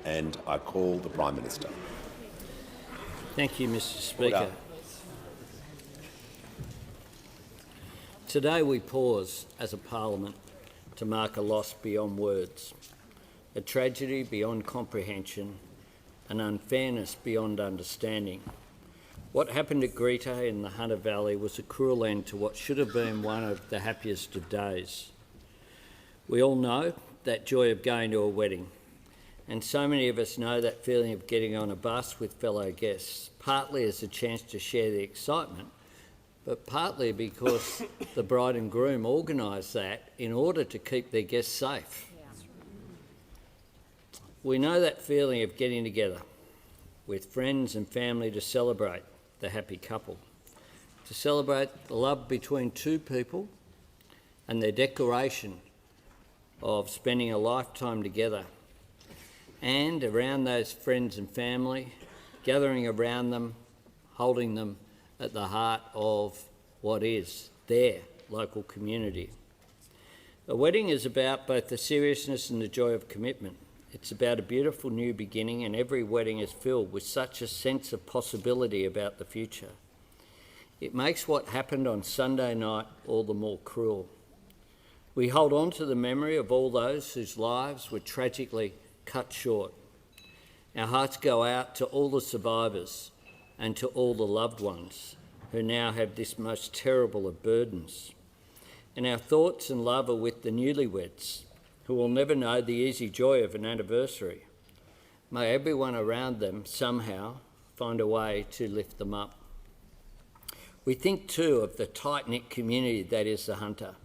and I call the Prime Minister. Thank you, Mr. Speaker. Order. Today we pause as a parliament to mark a loss beyond words, a tragedy beyond comprehension, an unfairness beyond understanding. What happened at Greta in the Hunter Valley was a cruel end to what should have been one of the happiest of days. We all know that joy of going to a wedding, and so many of us know that feeling of getting on a bus with fellow guests, partly as a chance to share the excitement, but partly because the bride and groom organised that in order to keep their guests safe. We know that feeling of getting together with friends and family to celebrate the happy couple, to celebrate the love between two people and their declaration of spending a lifetime together, and around those friends and family, gathering around them, holding them at the heart of what is their local community. A wedding is about both the seriousness and the joy of commitment. It's about a beautiful new beginning, and every wedding is filled with such a sense of possibility about the future. It makes what happened on Sunday night all the more cruel. We hold on to the memory of all those whose lives were tragically cut short. Our hearts go out to all the survivors and to all the loved ones who now have this most terrible of burdens. And our thoughts and love are with the newlyweds, who will never know the easy joy of an anniversary. May everyone around them somehow find a way to lift them up. We think too of the tight-knit community that is the Hunter.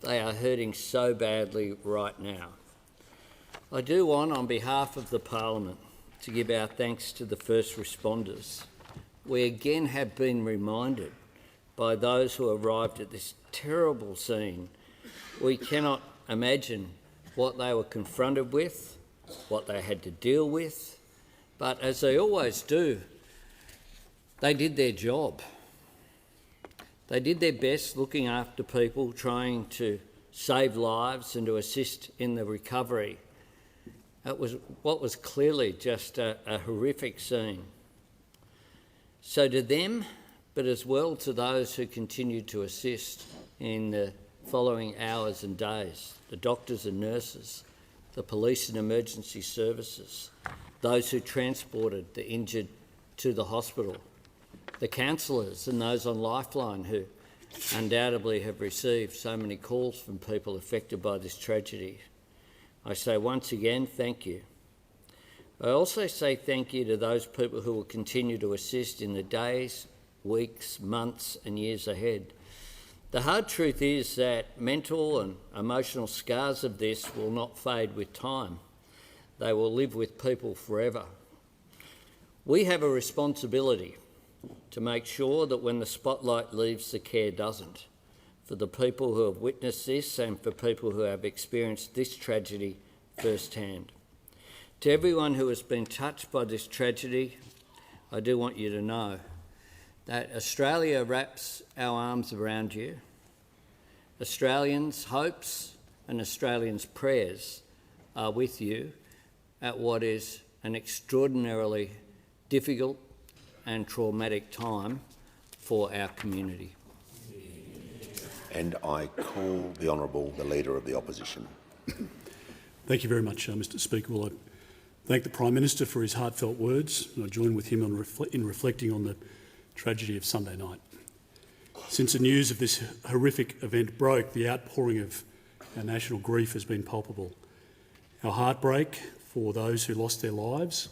They are hurting so badly right now. I do want, on behalf of the Parliament, to give our thanks to the first responders. We again have been reminded by those who arrived at this terrible scene. We cannot imagine what they were confronted with, what they had to deal with, but as they always do, they did their job. They did their best looking after people, trying to save lives and to assist in the recovery. It was what was clearly just a horrific scene. So to them, but as well to those who continued to assist in the following hours and days, the doctors and nurses, the police and emergency services, those who transported the injured to the hospital, the counsellors and those on Lifeline who undoubtedly have received so many calls from people affected by this tragedy. I say once again, thank you. I also say thank you to those people who will continue to assist in the days, weeks, months and years ahead. The hard truth is that mental and emotional scars of this will not fade with time. They will live with people forever. We have a responsibility to make sure that when the spotlight leaves, the care doesn't. For the people who have witnessed this and for people who have experienced this tragedy firsthand. To everyone who has been touched by this tragedy, I do want you to know that Australia wraps our arms around you. Australians' hopes and Australians' prayers are with you at what is an extraordinarily difficult and traumatic time for our community. And I call the Honourable, the Leader of the Opposition. Thank you very much, Mr Speaker. Well, I thank the Prime Minister for his heartfelt words, and I join with him in reflecting on the tragedy of Sunday night. Since the news of this horrific event broke, the outpouring of our national grief has been palpable. Our heartbreak for those who lost their lives,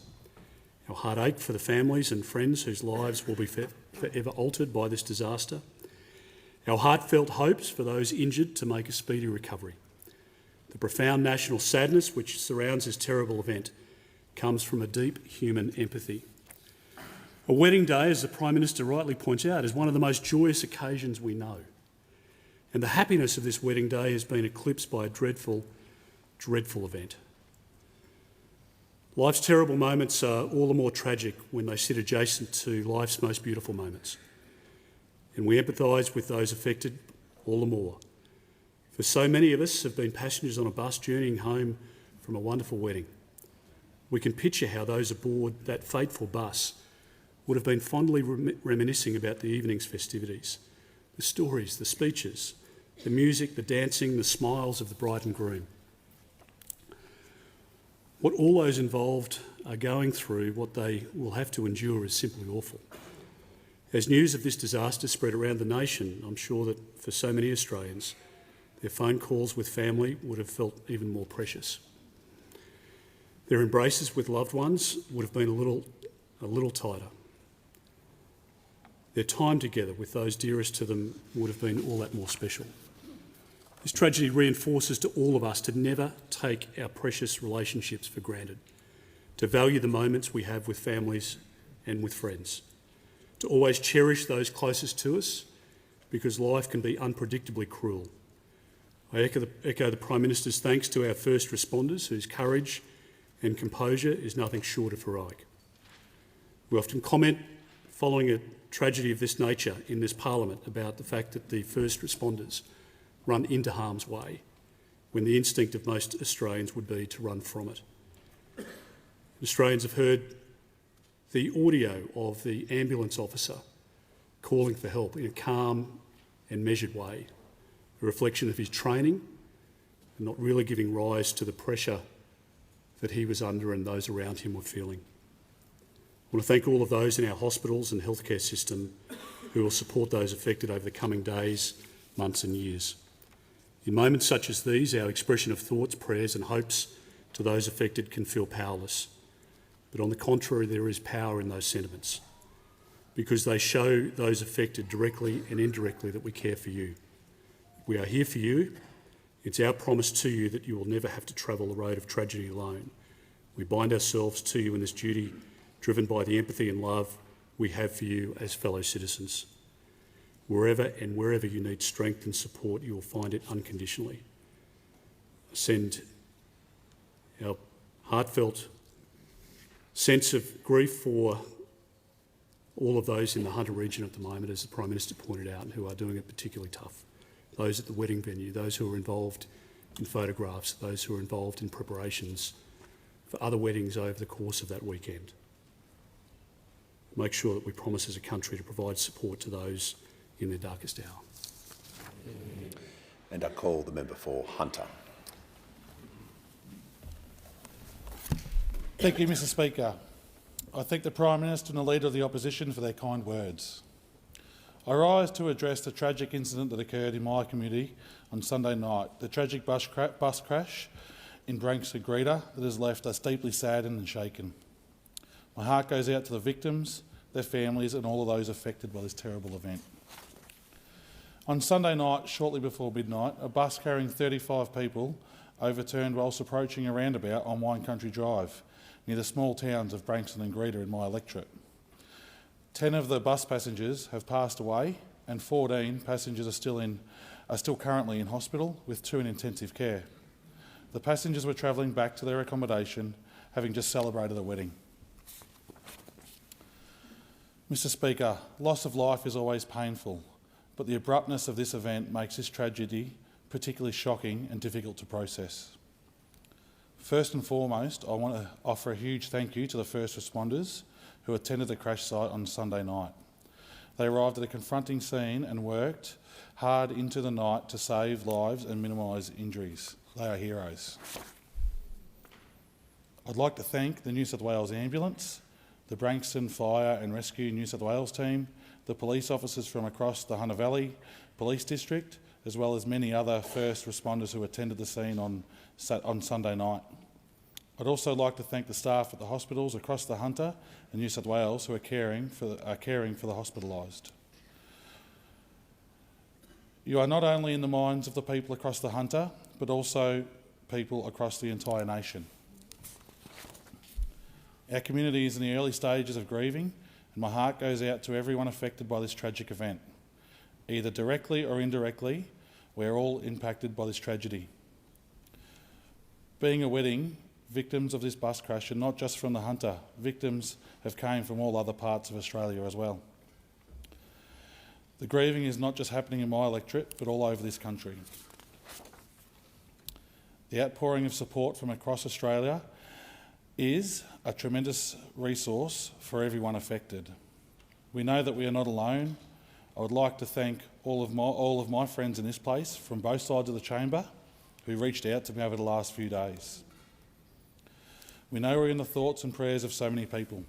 our heartache for the families and friends whose lives will be forever altered by this disaster, our heartfelt hopes for those injured to make a speedy recovery. The profound national sadness which surrounds this terrible event comes from a deep human empathy. A wedding day, as the Prime Minister rightly points out, is one of the most joyous occasions we know. And the happiness of this wedding day has been eclipsed by a dreadful, dreadful event. Life's terrible moments are all the more tragic when they sit adjacent to life's most beautiful moments. And we empathise with those affected all the more. For so many of us have been passengers on a bus journeying home from a wonderful wedding. We can picture how those aboard that fateful bus would have been fondly reminiscing about the evening's festivities, the stories, the speeches, the music, the dancing, the smiles of the bride and groom. What all those involved are going through, what they will have to endure, is simply awful. As news of this disaster spread around the nation, I'm sure that for so many Australians, their phone calls with family would have felt even more precious. Their embraces with loved ones would have been a little tighter. Their time together with those dearest to them would have been all that more special. This tragedy reinforces to all of us to never take our precious relationships for granted, to value the moments we have with families and with friends, to always cherish those closest to us, because life can be unpredictably cruel. I echo the Prime Minister's thanks to our first responders, whose courage and composure is nothing short of heroic. We often comment, following a tragedy of this nature in this Parliament, about the fact that the first responders run into harm's way, when the instinct of most Australians would be to run from it. Australians have heard the audio of the ambulance officer calling for help in a calm and measured way, a reflection of his training and not really giving rise to the pressure that he was under and those around him were feeling. I want to thank all of those in our hospitals and healthcare system who will support those affected over the coming days, months and years. In moments such as these, our expression of thoughts, prayers and hopes to those affected can feel powerless. But on the contrary, there is power in those sentiments, because they show those affected directly and indirectly that we care for you. We are here for you. It's our promise to you that you will never have to travel the road of tragedy alone. We bind ourselves to you in this duty, driven by the empathy and love we have for you as fellow citizens. Wherever and wherever you need strength and support, you will find it unconditionally. Send our heartfelt sense of grief for all of those in the Hunter region at the moment, as the Prime Minister pointed out, who are doing it particularly tough. Those at the wedding venue, those who are involved in photographs, those who are involved in preparations for other weddings over the course of that weekend. Make sure that we promise as a country to provide support to those in their darkest hour. And I call the member for Hunter. Thank you, Mr Speaker. I thank the Prime Minister and the Leader of the Opposition for their kind words. I rise to address the tragic incident that occurred in my community on Sunday night, the tragic bus crash in Branksome Greta that has left us deeply saddened and shaken. My heart goes out to the victims, their families and all of those affected by this terrible event. On Sunday night, shortly before midnight, a bus carrying 35 people overturned whilst approaching a roundabout on Wine Country Drive, near the small towns of Branksome and Greta in my electorate. 10 of the bus passengers have passed away and 14 passengers are still currently in hospital, with 2 in intensive care. The passengers were travelling back to their accommodation, having just celebrated a wedding. Mr Speaker, loss of life is always painful, but the abruptness of this event makes this tragedy particularly shocking and difficult to process. First and foremost, I want to offer a huge thank you to the first responders who attended the crash site on Sunday night. They arrived at a confronting scene and worked hard into the night to save lives and minimise injuries. They are heroes. I'd like to thank the New South Wales Ambulance, the Branksome Fire and Rescue New South Wales team, the police officers from across the Hunter Valley Police District, as well as many other first responders who attended the scene on Sunday night. I'd also like to thank the staff at the hospitals across the Hunter and New South Wales who are caring for the hospitalised. You are not only in the minds of the people across the Hunter, but also people across the entire nation. Our community is in the early stages of grieving, and my heart goes out to everyone affected by this tragic event. Either directly or indirectly, we're all impacted by this tragedy. Being a wedding, victims of this bus crash are not just from the Hunter. Victims have come from all other parts of Australia as well. The grieving is not just happening in my electorate, but all over this country. The outpouring of support from across Australia is a tremendous resource for everyone affected. We know that we are not alone. I would like to thank all of my friends in this place from both sides of the chamber who reached out to me over the last few days. We know we're in the thoughts and prayers of so many people.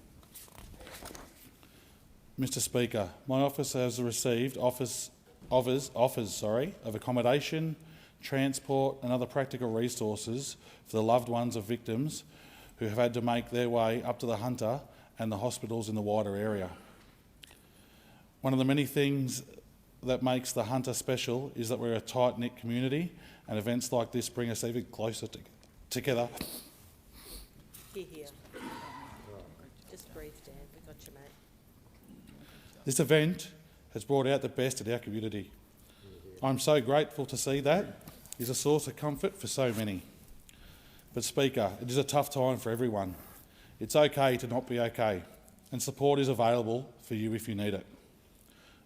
Mr Speaker, my office has received offers of accommodation, transport and other practical resources for the loved ones of victims who have had to make their way up to the Hunter and the hospitals in the wider area. One of the many things that makes the Hunter special is that we're a tight-knit community, and events like this bring us even closer together. Here. Just breathe, Dan. We got you, mate. This event has brought out the best in our community. I'm so grateful to see that. It's a source of comfort for so many. But Speaker, it is a tough time for everyone. It's okay to not be okay, and support is available for you if you need it.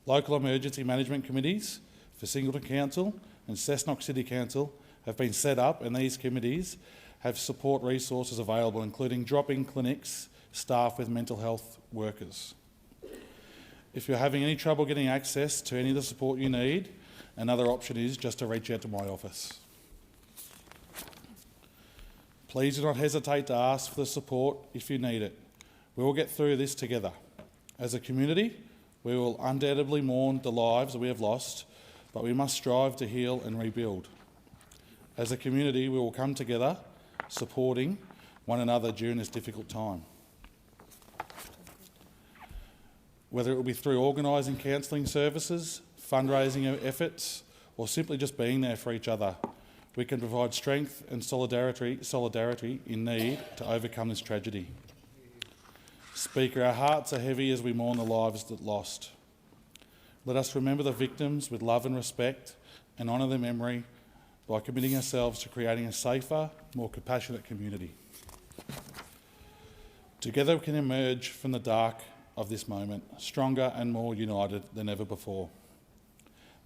Local emergency management committees for Singleton Council and Cessnock City Council have been set up, and these committees have support resources available, including drop-in clinics staffed with mental health workers. If you're having any trouble getting access to any of the support you need, another option is just to reach out to my office. Please do not hesitate to ask for the support if you need it. We will get through this together. As a community, we will undoubtedly mourn the lives that we have lost, but we must strive to heal and rebuild. As a community, we will come together, supporting one another during this difficult time. Whether it will be through organising counselling services, fundraising efforts, or simply just being there for each other, we can provide strength and solidarity in need to overcome this tragedy. Speaker, our hearts are heavy as we mourn the lives that lost. Let us remember the victims with love and respect and honour their memory by committing ourselves to creating a safer, more compassionate community. Together we can emerge from the dark of this moment, stronger and more united than ever before.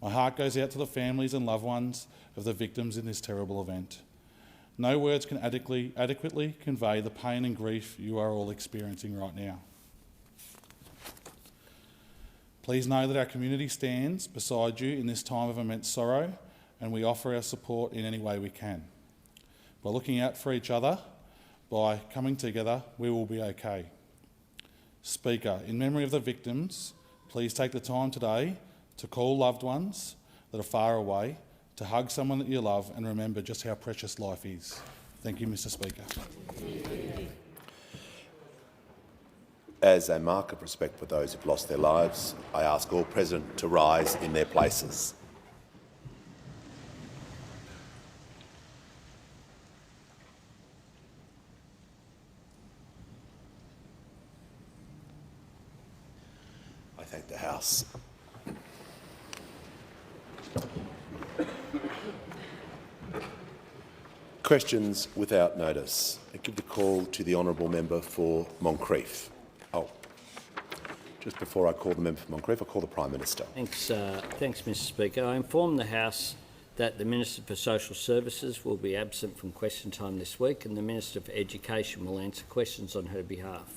My heart goes out to the families and loved ones of the victims in this terrible event. No words can adequately convey the pain and grief you are all experiencing right now. Please know that our community stands beside you in this time of immense sorrow, and we offer our support in any way we can. By looking out for each other, by coming together, we will be okay. Speaker, in memory of the victims, please take the time today to call loved ones that are far away, to hug someone that you love, and remember just how precious life is. Thank you, Mr Speaker. As a mark of respect for those who've lost their lives, I ask all present to rise in their places. I thank the House. Questions without notice. I give the call to the honourable member for Moncrieff. Oh, just before I call the member for Moncrieff, I'll call the Prime Minister. Thanks, Mr Speaker. I inform the House that the Minister for Social Services will be absent from question time this week, and the Minister for Education will answer questions on her behalf.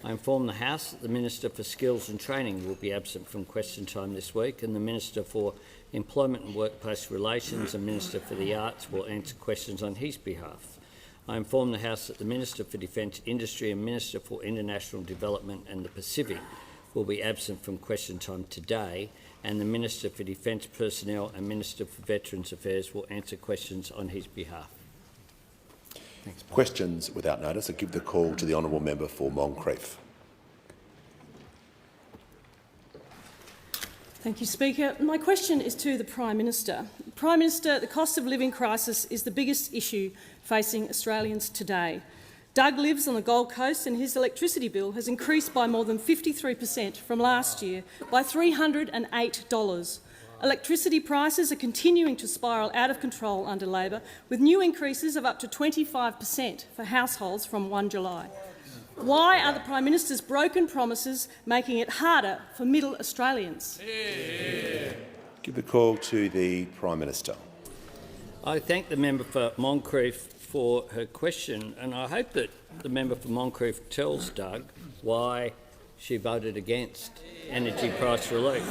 I inform the House that the Minister for Skills and Training will be absent from question time this week, and the Minister for Employment and Workplace Relations and Minister for the Arts will answer questions on his behalf. I inform the House that the Minister for Defence Industry and Minister for International Development and the Pacific will be absent from question time today, and the Minister for Defence Personnel and Minister for Veterans Affairs will answer questions on his behalf. Thanks, Questions without notice. I give the call to the honourable member for Moncrieff. Thank you, Speaker. My question is to the Prime Minister. Prime Minister, the cost of living crisis is the biggest issue facing Australians today. Doug lives on the Gold Coast and his electricity bill has increased by more than 53% from last year, by $308. Electricity prices are continuing to spiral out of control under Labor, with new increases of up to 25% for households from 1 July. Why are the Prime Minister's broken promises making it harder for middle Australians? Give the call to the Prime Minister. I thank the member for Moncrieff for her question, and I hope that the member for Moncrieff tells Doug why she voted against energy price relief.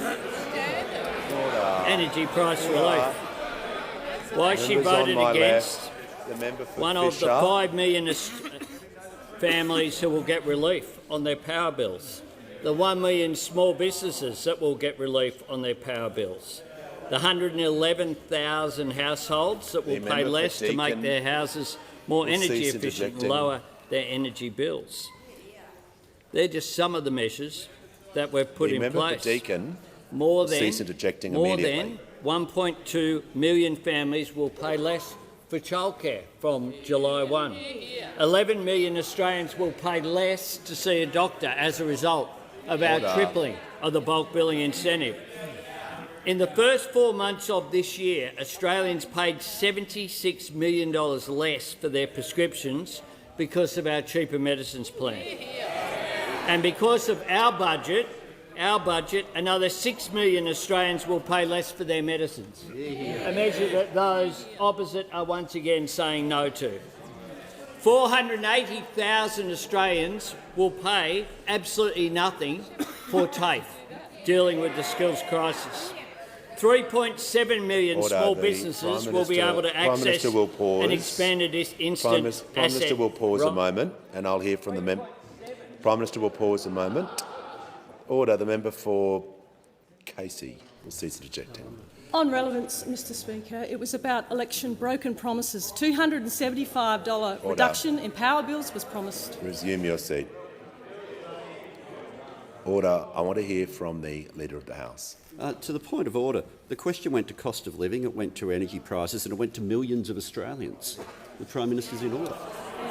Energy price relief. Why she voted against one of the 5 million families who will get relief on their power bills, the 1 million small businesses that will get relief on their power bills, the 111,000 households that will pay less to make their houses more energy efficient and lower their energy bills. They're just some of the measures that we've put in place. More than 1.2 million families will pay less for childcare from July 1. 11 million Australians will pay less to see a doctor as a result of our tripling of the bulk billing incentive. In the first 4 months of this year, Australians paid $76 million less for their prescriptions because of our cheaper medicines plan. And because of our budget, another 6 million Australians will pay less for their medicines. A measure that those opposite are once again saying no to. 480,000 Australians will pay absolutely nothing for TAFE, dealing with the skills crisis. 3.7 million small businesses will be able to access an expanded instant asset. Prime Minister will pause a moment, and I'll hear from the member. Prime Minister will pause a moment. Order. The member for Casey will cease interjecting. On relevance, Mr Speaker, it was about election broken promises. $275 reduction in power bills was promised. Resume your seat. Order. I want to hear from the Leader of the House. To the point of order, the question went to cost of living, it went to energy prices and it went to millions of Australians. The Prime Minister's in order.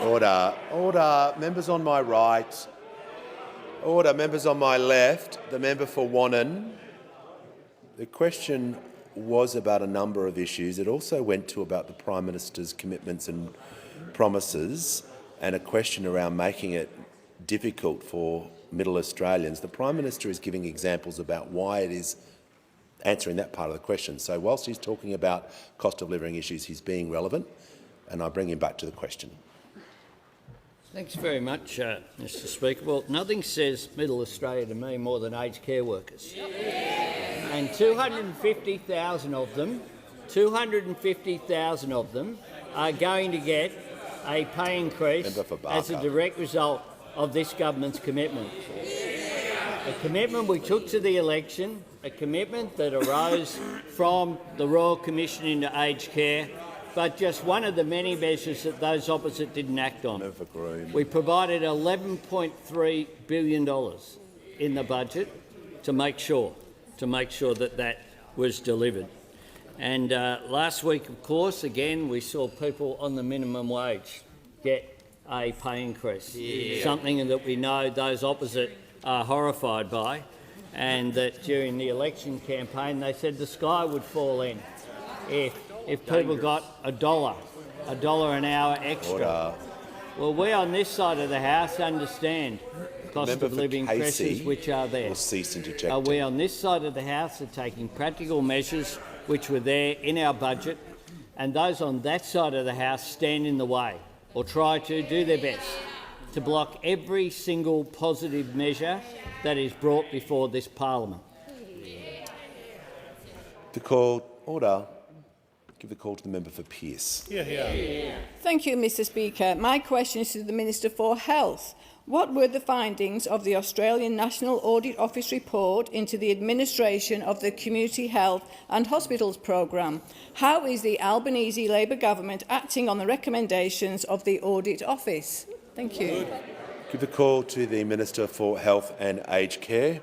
Order. Order. Members on my right. Order. Members on my left. The member for Wannon. The question was about a number of issues. It also went to about the Prime Minister's commitments and promises, and a question around making it difficult for middle Australians. The Prime Minister is giving examples about why it is answering that part of the question. So whilst he's talking about cost of living issues, he's being relevant, and I bring him back to the question. Thanks very much, Mr Speaker. Well, nothing says middle Australia to me more than aged care workers. And 250,000 of them are going to get a pay increase as a direct result of this government's commitment. A commitment we took to the election, a commitment that arose from the Royal Commission into aged care, but just one of the many measures that those opposite didn't act on. We provided $11.3 billion in the budget to make sure that that was delivered. And last week, of course, again, we saw people on the minimum wage get a pay increase, something that we know those opposite are horrified by, and that during the election campaign they said the sky would fall in if people got a dollar an hour extra. Order. Well, we on this side of the House understand cost of living pressures which are there. We on this side of the House are taking practical measures which were there in our budget, and those on that side of the House stand in the way or try to do their best to block every single positive measure that is brought before this parliament. The call. Order. Give the call to the member for Pearce. Thank you, Mr Speaker. My question is to the Minister for Health. What were the findings of the Australian National Audit Office report into the administration of the Community Health and Hospitals Programme? How is the Albanese Labor government acting on the recommendations of the Audit Office? Thank you. Give the call to the Minister for Health and Aged Care.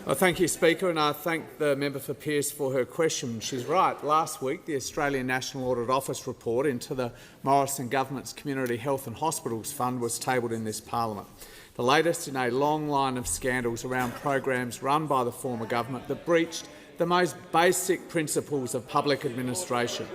Well, thank you, Speaker, and I thank the member for Pearce for her question. She's right. Last week, the Australian National Audit Office report into the Morrison Government's Community Health and Hospitals Fund was tabled in this parliament, the latest in a long line of scandals around programs run by the former government that breached the most basic principles of public administration.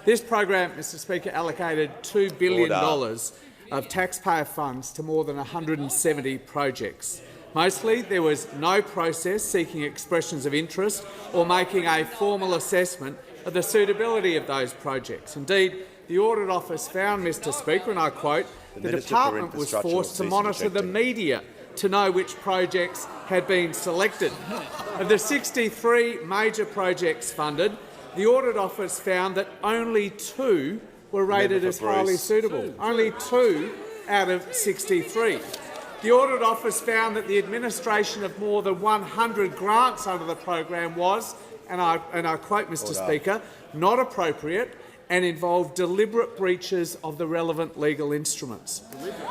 This program, Mr Speaker, allocated $2 billion of taxpayer funds to more than 170 projects. Mostly, there was no process seeking expressions of interest or making a formal assessment of the suitability of those projects. Indeed, the Audit Office found, Mr Speaker, and I quote, the department was forced to monitor the media to know which projects had been selected. Of the 63 major projects funded, the Audit Office found that only 2 were rated as highly suitable. Only 2 out of 63. The Audit Office found that the administration of more than 100 grants under the program was, and I quote, Mr Speaker, not appropriate and involved deliberate breaches of the relevant legal instruments.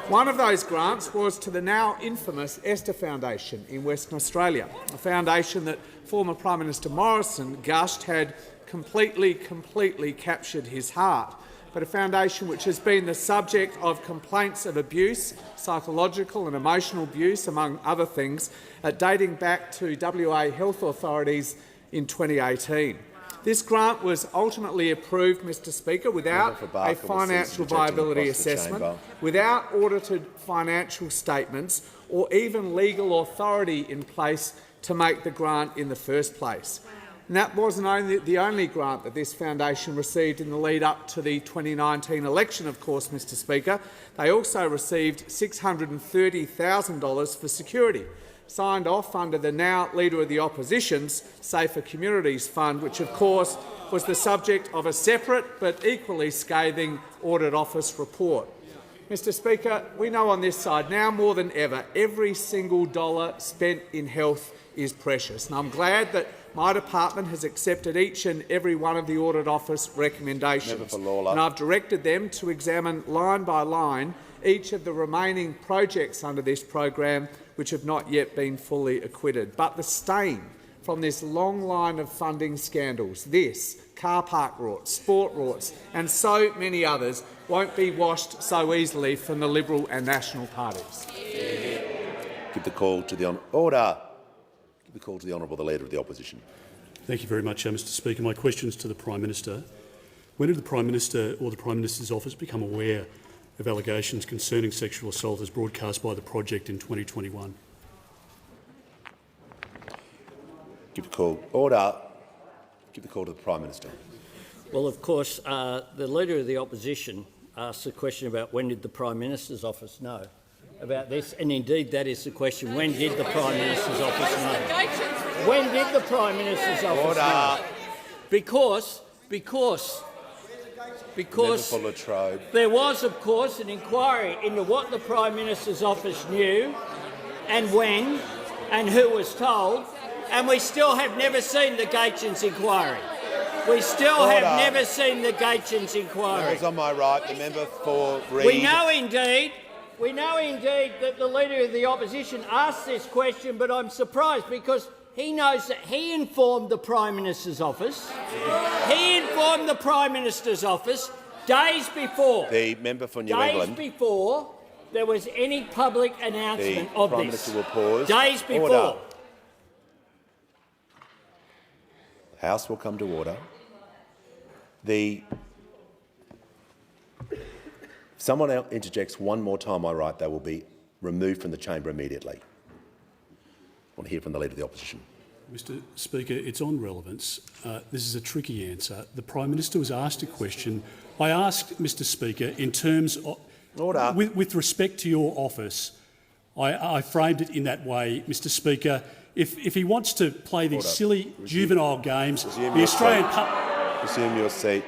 One of those grants was to the now infamous Esther Foundation in Western Australia, a foundation that former Prime Minister Morrison gushed had completely captured his heart, but a foundation which has been the subject of complaints of abuse, psychological and emotional abuse, among other things, dating back to WA health authorities in 2018. This grant was ultimately approved, Mr Speaker, without a financial viability assessment, without audited financial statements or even legal authority in place to make the grant in the first place. And that wasn't only the only grant that this foundation received in the lead-up to the 2019 election, of course, Mr Speaker. They also received $630,000 for security, signed off under the now Leader of the Opposition's Safer Communities Fund, which of course was the subject of a separate but equally scathing Audit Office report. Mr Speaker, we know on this side now more than ever every single dollar spent in health is precious, and I'm glad that my department has accepted each and every one of the Audit Office recommendations, and I've directed them to examine line by line each of the remaining projects under this program which have not yet been fully acquitted. But the stain from this long line of funding scandals, this, car park rorts, sport rorts and so many others, won't be washed so easily from the Liberal and National parties. Give the call to the order. Give the call to the Honourable the Leader of the Opposition. Thank you very much, Mr Speaker. My question is to the Prime Minister. When did the Prime Minister or the Prime Minister's office become aware of allegations concerning sexual assault as broadcast by the project in 2021? Give the call. Order. Give the call to the Prime Minister. Well, of course, the Leader of the Opposition asked the question about when did the Prime Minister's office know about this, and indeed that is the question. When did the Prime Minister's office know? When did the Prime Minister's office know? Because there was, of course, an inquiry into what the Prime Minister's office knew and when and who was told, and we still have never seen the Gaetjens inquiry. We still have never seen the Gaetjens inquiry. Members on my right, the member for Reid. We know indeed that the Leader of the Opposition asked this question, but I'm surprised because he knows that he informed the Prime Minister's office. He informed the Prime Minister's office days before. The member for New England. Days before there was any public announcement of Prime this. Minister will pause. Days before. Order. The House will come to order. If someone else interjects one more time, I write, they will be removed from the chamber immediately. I want to hear from the Leader of the Opposition. Mr Speaker, it's on relevance. This is a tricky answer. The Prime Minister was asked a question. I asked, Mr Speaker, in terms of... Order. With respect to your office, I framed it in that way, Mr Speaker. If he wants to play these silly juvenile games, the Australian... Resume your seat.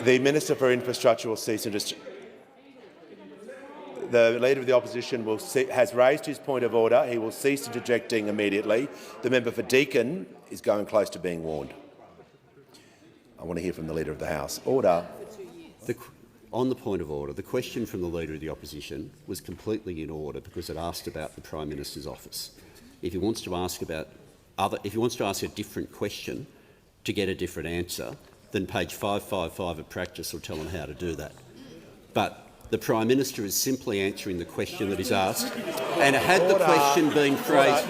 The Minister for Infrastructure will cease and just... The Leader of the Opposition has raised his point of order. He will cease interjecting immediately. The member for Deakin is going close to being warned. I want to hear from the Leader of the House. Order. On the point of order, the question from the Leader of the Opposition was completely in order because it asked about the Prime Minister's office. If he wants to ask a different question to get a different answer, then page 555 of practice will tell him how to do that. But the Prime Minister is simply answering the question that is asked, and had the question been phrased...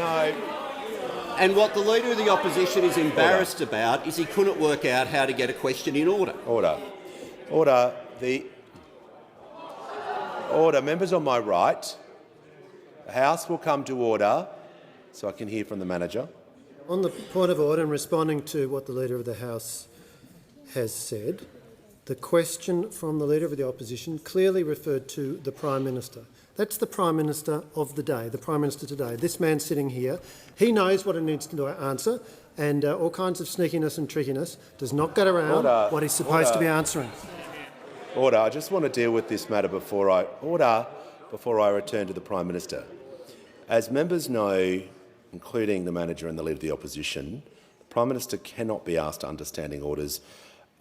And what the Leader of the Opposition is embarrassed about is he couldn't work out how to get a question in order. Order. Order. Members on my right, the House will come to order so I can hear from the manager. On the point of order and responding to what the Leader of the House has said, the question from the Leader of the Opposition clearly referred to the Prime Minister. That's the Prime Minister of the day, the Prime Minister today. This man sitting here, he knows what he needs to answer, and all kinds of sneakiness and trickiness does not get around what he's supposed to be answering. Order. I just want to deal with this matter before I return to the Prime Minister. As members know, including the manager and the Leader of the Opposition, the Prime Minister cannot be asked under standing orders,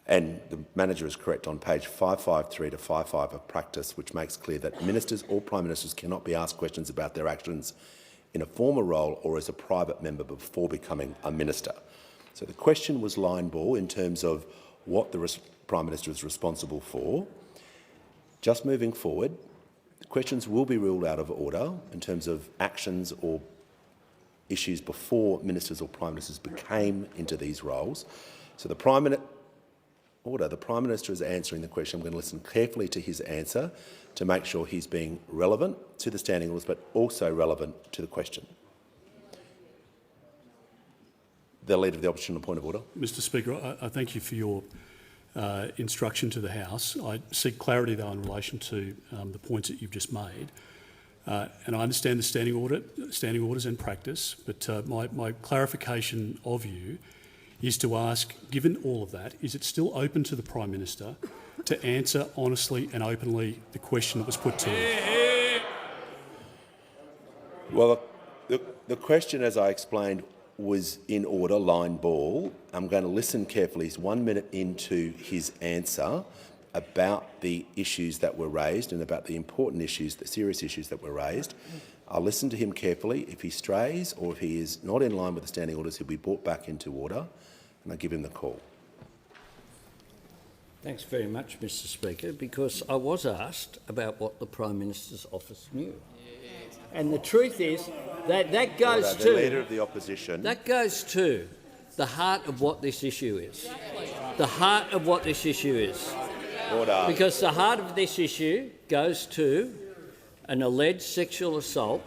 and the manager is correct on page 553 to 55 of practice, which makes clear that ministers or Prime Ministers cannot be asked questions about their actions in a former role or as a private member before becoming a minister. So the question was line ball in terms of what the Prime Minister is responsible for. Just moving forward, the questions will be ruled out of order in terms of actions or issues before ministers or Prime Ministers became into these roles. So the Prime Minister is answering the question. I'm going to listen carefully to his answer to make sure he's being relevant to the standing orders, but also relevant to the question. The Leader of the Opposition, a point of order. Mr Speaker, I thank you for your instruction to the House. I seek clarity, though, in relation to the points that you've just made. And I understand the standing orders and practice, but my clarification of you is to ask, given all of that, is it still open to the Prime Minister to answer honestly and openly the question that was put to him? Well, the question, as I explained, was in order, line ball. I'm going to listen carefully. He's 1 minute into his answer about the issues that were raised and about the important issues, the serious issues that were raised. I'll listen to him carefully. If he strays or if he is not in line with the standing orders, he'll be brought back into order, and I'll give him the call. Thanks very much, Mr Speaker, because I was asked about what the Prime Minister's office knew. And the truth is that goes to... The Leader of the Opposition. That goes to the heart of what this issue is. The heart of what this issue is. Order. Because the heart of this issue goes to an alleged sexual assault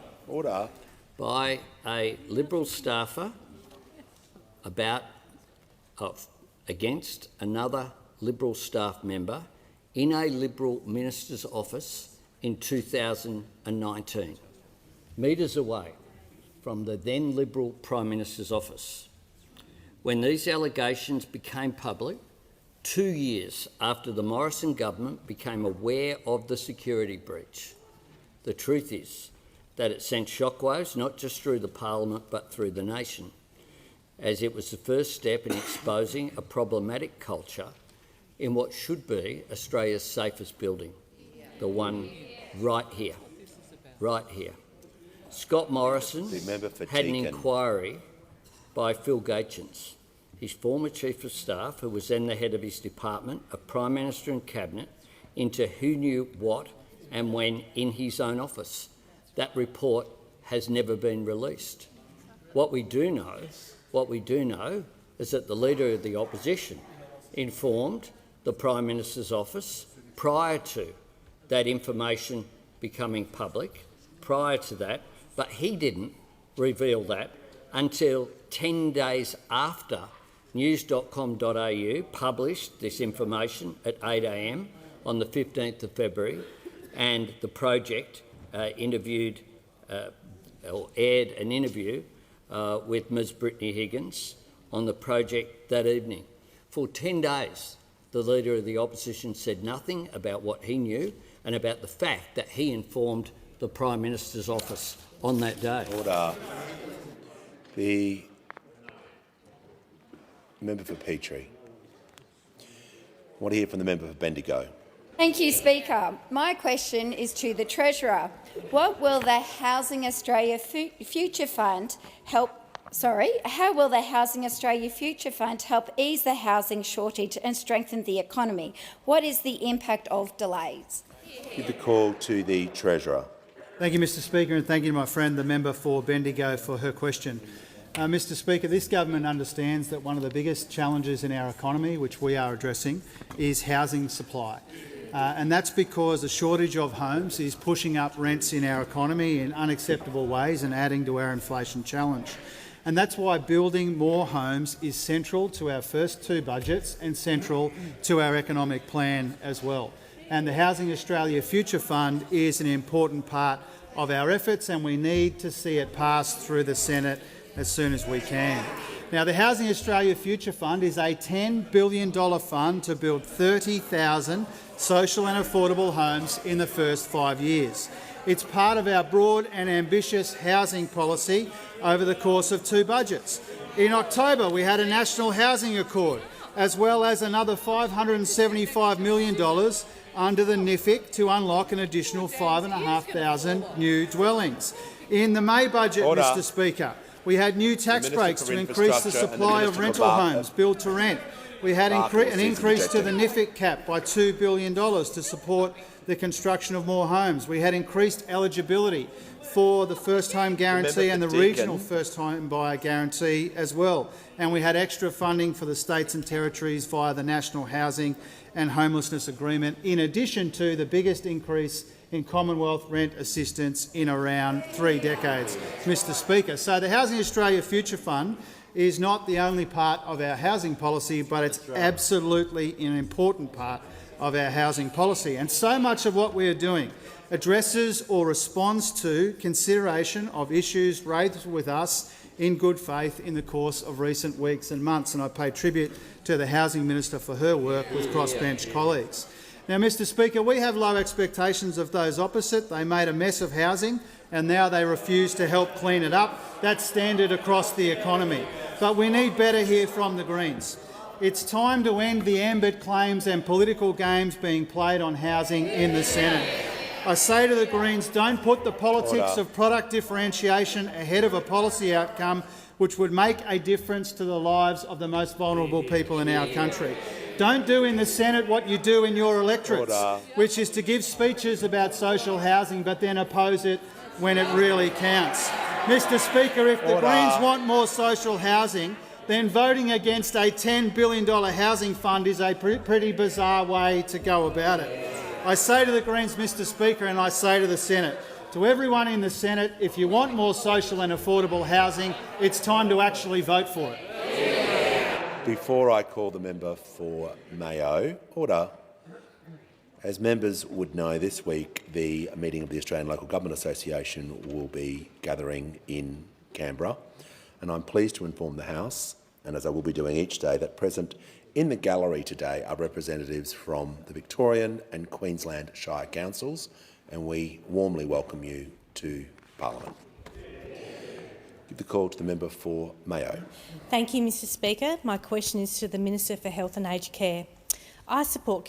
by a Liberal staffer against another Liberal staff member in a Liberal minister's office in 2019, metres away from the then Liberal Prime Minister's office. When these allegations became public, 2 years after the Morrison government became aware of the security breach, the truth is that it sent shockwaves not just through the Parliament but through the nation, as it was the first step in exposing a problematic culture in what should be Australia's safest building, the one right here. Scott Morrison had an inquiry by Phil Gaetjens, his former Chief of Staff, who was then the head of his department, a Prime Minister and Cabinet, into who knew what and when in his own office. That report has never been released. What we do know is that the Leader of the Opposition informed the Prime Minister's office prior to that information becoming public, but he didn't reveal that until 10 days after news.com.au published this information at 8 a.m. on the 15th of February, and the project aired an interview with Ms Brittany Higgins on the project that evening. For 10 days, the Leader of the Opposition said nothing about what he knew and about the fact that he informed the Prime Minister's office on that day. Order. The member for Petrie. I want to hear from the member for Bendigo. Thank you, Speaker. My question is to the Treasurer. What will the Housing Australia Future Fund help? How will the Housing Australia Future Fund help ease the housing shortage and strengthen the economy? What is the impact of delays? Give the call to the Treasurer. Thank you, Mr Speaker, and thank you to my friend, the member for Bendigo, for her question. Mr Speaker, this government understands that one of the biggest challenges in our economy, which we are addressing, is housing supply. And that's because a shortage of homes is pushing up rents in our economy in unacceptable ways and adding to our inflation challenge. And that's why building more homes is central to our first two budgets and central to our economic plan as well. And the Housing Australia Future Fund is an important part of our efforts, and we need to see it pass through the Senate as soon as we can. Now, the Housing Australia Future Fund is a $10 billion fund to build 30,000 social and affordable homes in the first 5 years. It's part of our broad and ambitious housing policy over the course of two budgets. In October, we had a National Housing Accord, as well as another $575 million under the NIFIC to unlock an additional 5,500 new dwellings. In the May budget, Mr Speaker, we had new tax breaks to increase the supply of rental homes built to rent. We had an increase to the NIFIC cap by $2 billion to support the construction of more homes. We had increased eligibility for the first home guarantee and the regional first home buyer guarantee as well. And we had extra funding for the states and territories via the National Housing and Homelessness Agreement, in addition to the biggest increase in Commonwealth rent assistance in around 3 decades, Mr Speaker. So the Housing Australia Future Fund is not the only part of our housing policy, but it's absolutely an important part of our housing policy. And so much of what we are doing addresses or responds to consideration of issues raised with us in good faith in the course of recent weeks and months, and I pay tribute to the Housing Minister for her work with crossbench colleagues. Now, Mr Speaker, we have low expectations of those opposite. They made a mess of housing and now they refuse to help clean it up. That's standard across the economy. But we need better here from the Greens. It's time to end the ambit claims and political games being played on housing in the Senate. I say to the Greens, don't put the politics of product differentiation ahead of a policy outcome which would make a difference to the lives of the most vulnerable people in our country. Don't do in the Senate what you do in your electorates, which is to give speeches about social housing but then oppose it when it really counts. Mr Speaker, if the Greens want more social housing, then voting against a $10 billion housing fund is a pretty bizarre way to go about it. I say to the Greens, Mr Speaker, and I say to the Senate, to everyone in the Senate, if you want more social and affordable housing, it's time to actually vote for it. Before I call the member for Mayo, order. As members would know, this week the meeting of the Australian Local Government Association will be gathering in Canberra, and I'm pleased to inform the House, and as I will be doing each day, that present in the gallery today are representatives from the Victorian and Queensland Shire Councils, and we warmly welcome you to Parliament. Give the call to the member for Mayo. Thank you, Mr Speaker. My question is to the Minister for Health and Aged Care. I support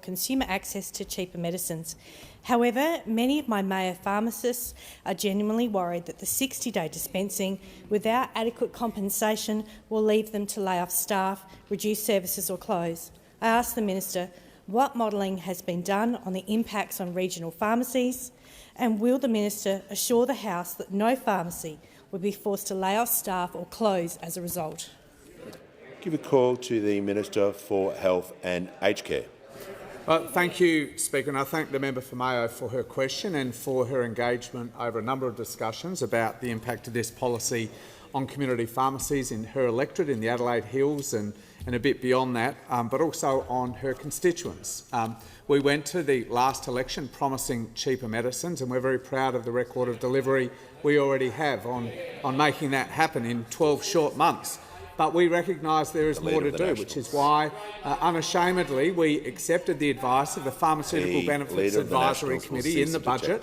consumer access to cheaper medicines. However, many of my Mayo pharmacists are genuinely worried that the 60-day dispensing without adequate compensation will leave them to lay off staff, reduce services or close. I ask the Minister, what modelling has been done on the impacts on regional pharmacies, and will the Minister assure the House that no pharmacy will be forced to lay off staff or close as a result? Give a call to the Minister for Health and Aged Care. Thank you, Speaker, and I thank the member for Mayo for her question and for her engagement over a number of discussions about the impact of this policy on community pharmacies in her electorate in the Adelaide Hills and a bit beyond that, but also on her constituents. We went to the last election promising cheaper medicines, and we're very proud of the record of delivery we already have on making that happen in 12 short months. But we recognise there is more to do, which is why, unashamedly, we accepted the advice of the Pharmaceutical Benefits Advisory Committee in the budget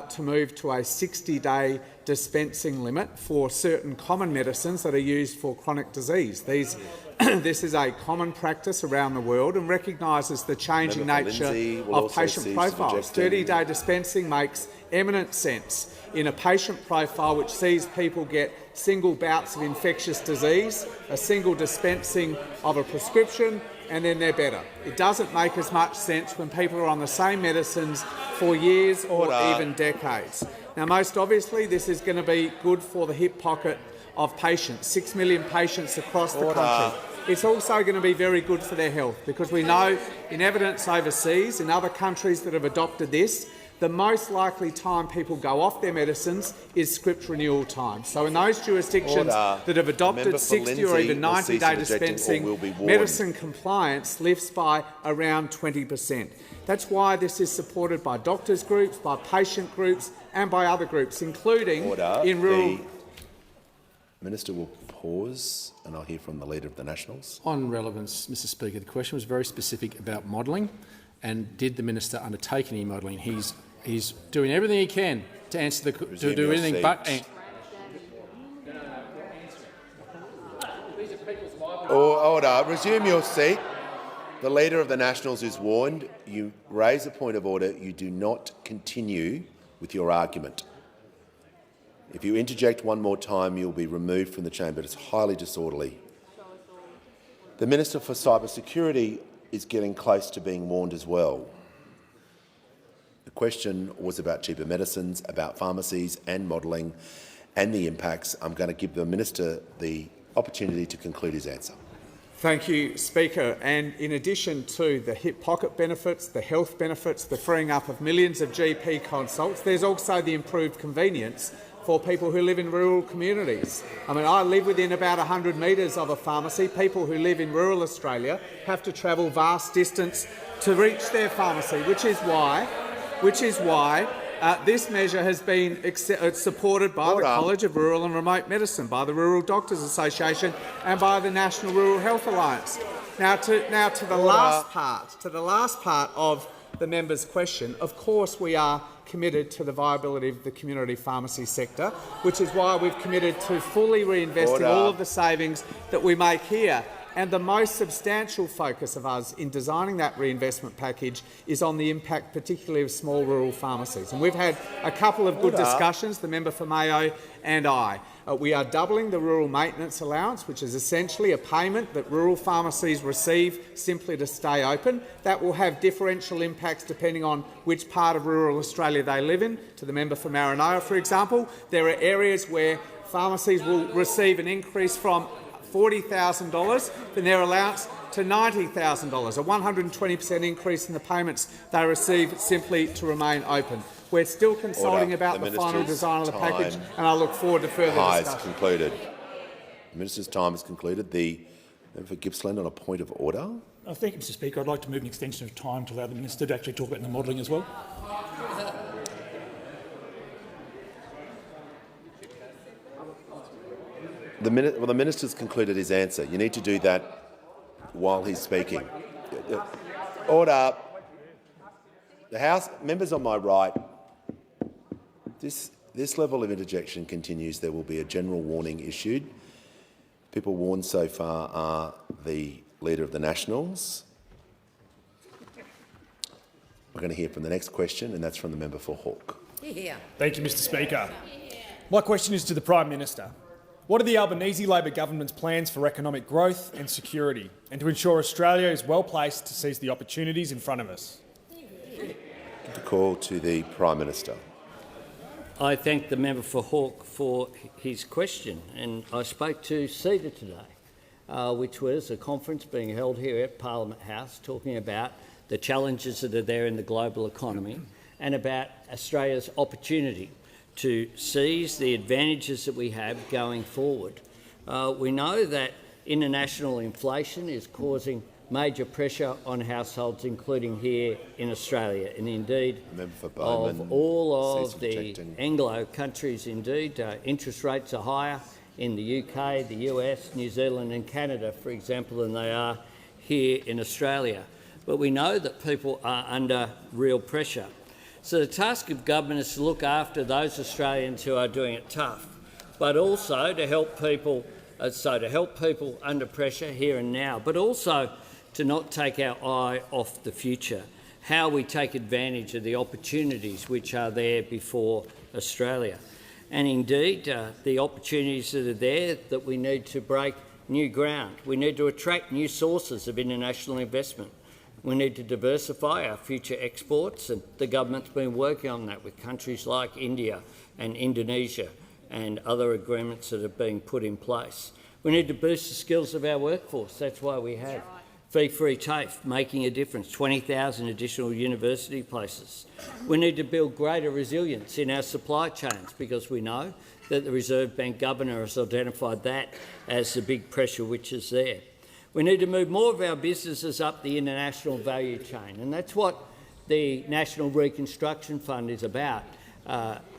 to move to a 60-day dispensing limit for certain common medicines that are used for chronic disease. This is a common practice around the world and recognises the changing nature of patient profiles. 30-day dispensing makes eminent sense in a patient profile which sees people get single bouts of infectious disease, a single dispensing of a prescription, and then they're better. It doesn't make as much sense when people are on the same medicines for years or even decades. Now, most obviously, this is going to be good for the hip pocket of patients, 6 million patients across the country. It's also going to be very good for their health, because we know in evidence overseas, in other countries that have adopted this, the most likely time people go off their medicines is script renewal time. So in those jurisdictions that have adopted 60 or even 90-day dispensing, medicine compliance lifts by around 20%. That's why this is supported by doctors' groups, by patient groups and by other groups, including in rural... The Minister will pause and I'll hear from the Leader of the Nationals. On relevance, Mr Speaker, the question was very specific about modelling, and did the Minister undertake any modelling? He's doing everything he can to answer to do anything but... Order. Resume your seat. The Leader of the Nationals is warned. You raise a point of order. You do not continue with your argument. If you interject one more time, you'll be removed from the chamber. It's highly disorderly. The Minister for Cybersecurity is getting close to being warned as well. The question was about cheaper medicines, about pharmacies and modelling and the impacts. I'm going to give the Minister the opportunity to conclude his answer. Thank you, Speaker. And in addition to the hip pocket benefits, the health benefits, the freeing up of millions of GP consults, there's also the improved convenience for people who live in rural communities. I mean, I live within about 100 metres of a pharmacy. People who live in rural Australia have to travel vast distance to reach their pharmacy, which is why this measure has been supported by the College of Rural and Remote Medicine, by the Rural Doctors Association and by the National Rural Health Alliance. Now to the last part of the member's question, of course we are committed to the viability of the community pharmacy sector, which is why we've committed to fully reinvesting all of the savings that we make here. And the most substantial focus of us in designing that reinvestment package is on the impact particularly of small rural pharmacies. And we've had a couple of good discussions, the member for Mayo and I. We are doubling the rural maintenance allowance, which is essentially a payment that rural pharmacies receive simply to stay open. That will have differential impacts depending on which part of rural Australia they live in. To the member for Maranoa, for example, there are areas where pharmacies will receive an increase from $40,000 in their allowance to $90,000, a 120% increase in the payments they receive simply to remain open. We're still consulting about the final design of the package, and I look forward to further discussion. Concluded. The Minister's time has concluded. The member for Gippsland on a point of order. Thank you, Mr Speaker. I'd like to move an extension of time to allow the Minister to actually talk about the modelling as well. The Minister's concluded his answer. You need to do that while he's speaking. Order. The House members on my right. This level of interjection continues. There will be a general warning issued. People warned so far are the Leader of the Nationals. We're going to hear from the next question, and that's from the member for Hawke. Thank you, Mr Speaker. My question is to the Prime Minister. What are the Albanese Labor government's plans for economic growth and security, and to ensure Australia is well placed to seize the opportunities in front of us? The call to the Prime Minister. I thank the member for Hawke for his question, and I spoke to CEDA today, which was a conference being held here at Parliament House talking about the challenges that are there in the global economy and about Australia's opportunity to seize the advantages that we have going forward. We know that international inflation is causing major pressure on households, including here in Australia, and indeed of all of the Anglo countries, indeed, interest rates are higher in the UK, the US, New Zealand and Canada, for example, than they are here in Australia. But we know that people are under real pressure. So the task of government is to look after those Australians who are doing it tough, but also to help people, under pressure here and now, but also to not take our eye off the future, how we take advantage of the opportunities which are there before Australia. And indeed, the opportunities that are there, that we need to break new ground. We need to attract new sources of international investment. We need to diversify our future exports, and the government's been working on that with countries like India and Indonesia and other agreements that are being put in place. We need to boost the skills of our workforce. That's why we have Fee-free TAFE, making a difference, 20,000 additional university places. We need to build greater resilience in our supply chains because we know that the Reserve Bank Governor has identified that as the big pressure which is there. We need to move more of our businesses up the international value chain, and that's what the National Reconstruction Fund is about,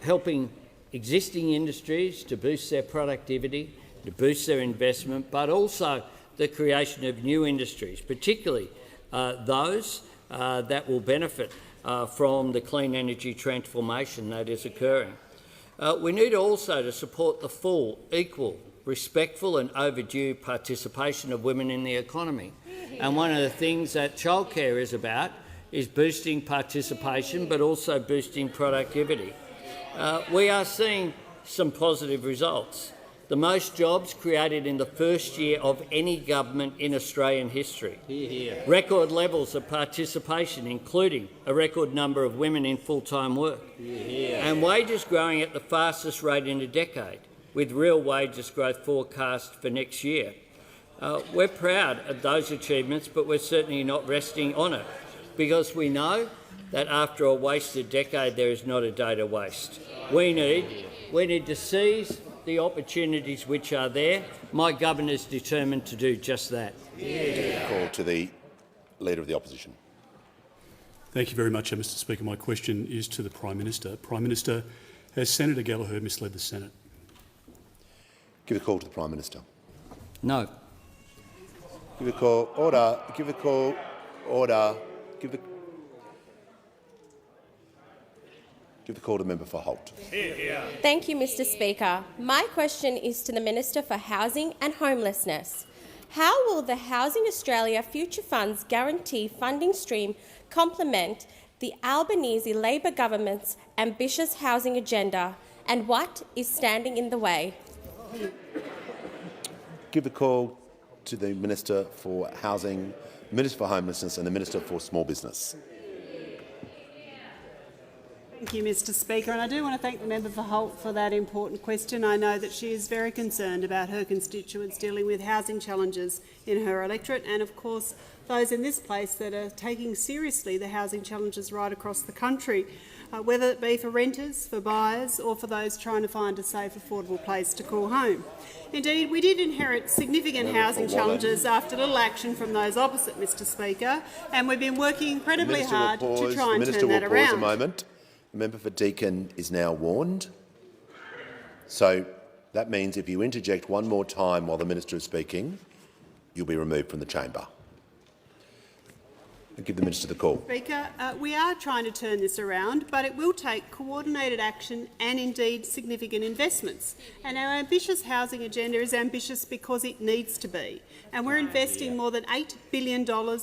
helping existing industries to boost their productivity, to boost their investment, but also the creation of new industries, particularly those that will benefit from the clean energy transformation that is occurring. We need also to support the full, equal, respectful and overdue participation of women in the economy. And one of the things that childcare is about is boosting participation but also boosting productivity. We are seeing some positive results. The most jobs created in the first year of any government in Australian history. Record levels of participation, including a record number of women in full-time work. And wages growing at the fastest rate in a decade, with real wages growth forecast for next year. We're proud of those achievements, but we're certainly not resting on it, because we know that after a wasted decade there is not a day to waste. We need to seize the opportunities which are there. My government is determined to do just that. Call to the Leader of the Opposition. Thank you very much, Mr Speaker. My question is to the Prime Minister. Prime Minister, has Senator Gallagher misled the Senate? Give a call to the Prime Minister. No. Give a call. Order. Give a call. Order. Give the call to member for Holt. Thank you, Mr Speaker. My question is to the Minister for Housing and Homelessness. How will the Housing Australia Future Fund's guarantee funding stream complement the Albanese Labor government's ambitious housing agenda, and what is standing in the way? Give a call to the Minister for Housing, Minister for Homelessness and the Minister for Small Business. Thank you, Mr Speaker, and I do want to thank the member for Holt for that important question. I know that she is very concerned about her constituents dealing with housing challenges in her electorate, and of course those in this place that are taking seriously the housing challenges right across the country, whether it be for renters, for buyers or for those trying to find a safe, affordable place to call home. Indeed, we did inherit significant housing challenges after little action from those opposite, Mr Speaker, and we've been working incredibly hard to try and turn that around. The Minister will pause a moment. The member for Deakin is now warned. So that means if you interject one more time while the Minister is speaking, you'll be removed from the chamber. I'll give the Minister the call. Speaker, we are trying to turn this around, but it will take coordinated action and indeed significant investments. And our ambitious housing agenda is ambitious because it needs to be. And we're investing more than $8 billion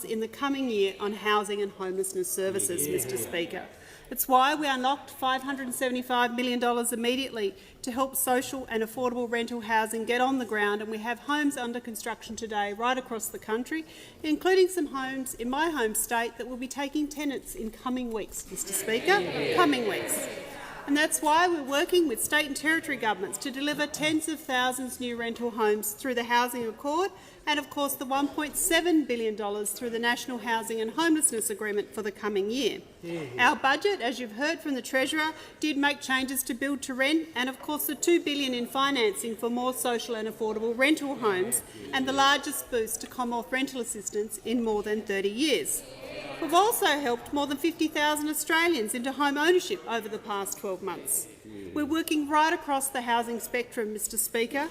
in the coming year on housing and homelessness services, Mr Speaker. It's why we unlocked $575 million immediately to help social and affordable rental housing get on the ground, and we have homes under construction today right across the country, including some homes in my home state that will be taking tenants in coming weeks, Mr Speaker, coming weeks. And that's why we're working with state and territory governments to deliver tens of thousands new rental homes through the Housing Accord and, of course, the $1.7 billion through the National Housing and Homelessness Agreement for the coming year. Our budget, as you've heard from the Treasurer, did make changes to build to rent and, of course, the $2 billion in financing for more social and affordable rental homes and the largest boost to Commonwealth rental assistance in more than 30 years. We've also helped more than 50,000 Australians into home ownership over the past 12 months. We're working right across the housing spectrum, Mr Speaker.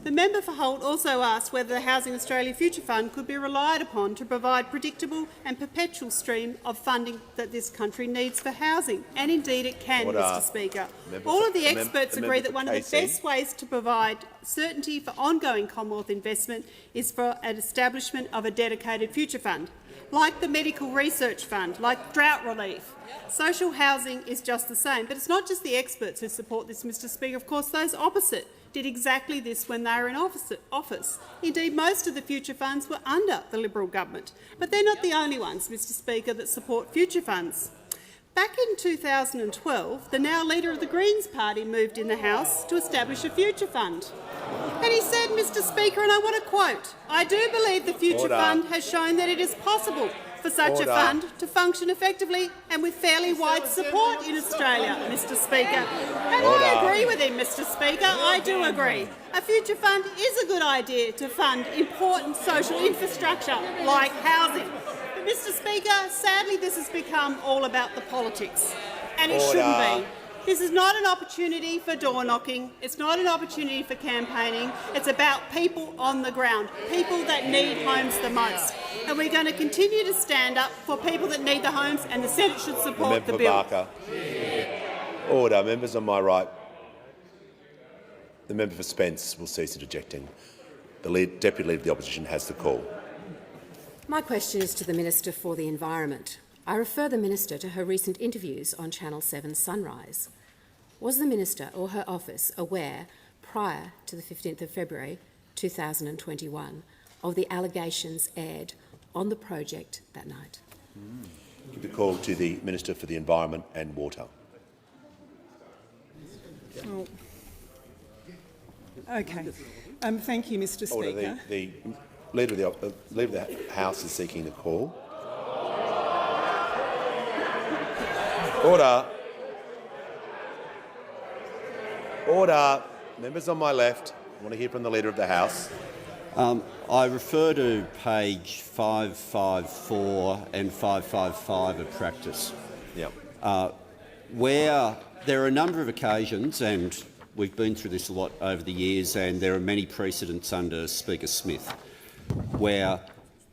The member for Holt also asked whether the Housing Australia Future Fund could be relied upon to provide predictable and perpetual stream of funding that this country needs for housing, and indeed it can, Mr Speaker. All of the experts agree that one of the best ways to provide certainty for ongoing Commonwealth investment is for an establishment of a dedicated future fund, like the Medical Research Fund, like drought relief. Social housing is just the same, but it's not just the experts who support this, Mr Speaker. Of course, those opposite did exactly this when they were in office. Indeed, most of the future funds were under the Liberal government. But they're not the only ones, Mr Speaker, that support future funds. Back in 2012, the now leader of the Greens party moved in the House to establish a future fund. And he said, Mr Speaker, and I want to quote, "I do believe the future fund has shown that it is possible for such a fund to function effectively and with fairly wide support in Australia, Mr Speaker." And I agree with him, Mr Speaker. I do agree. A future fund is a good idea to fund important social infrastructure like housing. But, Mr Speaker, sadly this has become all about the politics, and it shouldn't be. This is not an opportunity for door-knocking. It's not an opportunity for campaigning. It's about people on the ground, people that need homes the most. And we're going to continue to stand up for people that need the homes, and the Senate should support the bill. Barker. Order. Members on my right. The member for Spence will cease interjecting. The Deputy Leader of the Opposition has the call. My question is to the Minister for the Environment. I refer the Minister to her recent interviews on Channel 7 Sunrise. Was the Minister or her office aware, prior to the 15th of February 2021, of the allegations aired on the project that night? Give the call to the Minister for the Environment and Water. Oh. Okay. Thank you, Mr Speaker. Order. The Leader of the House is seeking the call. Order. Order. Members on my left, I want to hear from the Leader of the House. I refer to page 554 and 555 of practice, where there are a number of occasions, and we've been through this a lot over the years, and there are many precedents under Speaker Smith, where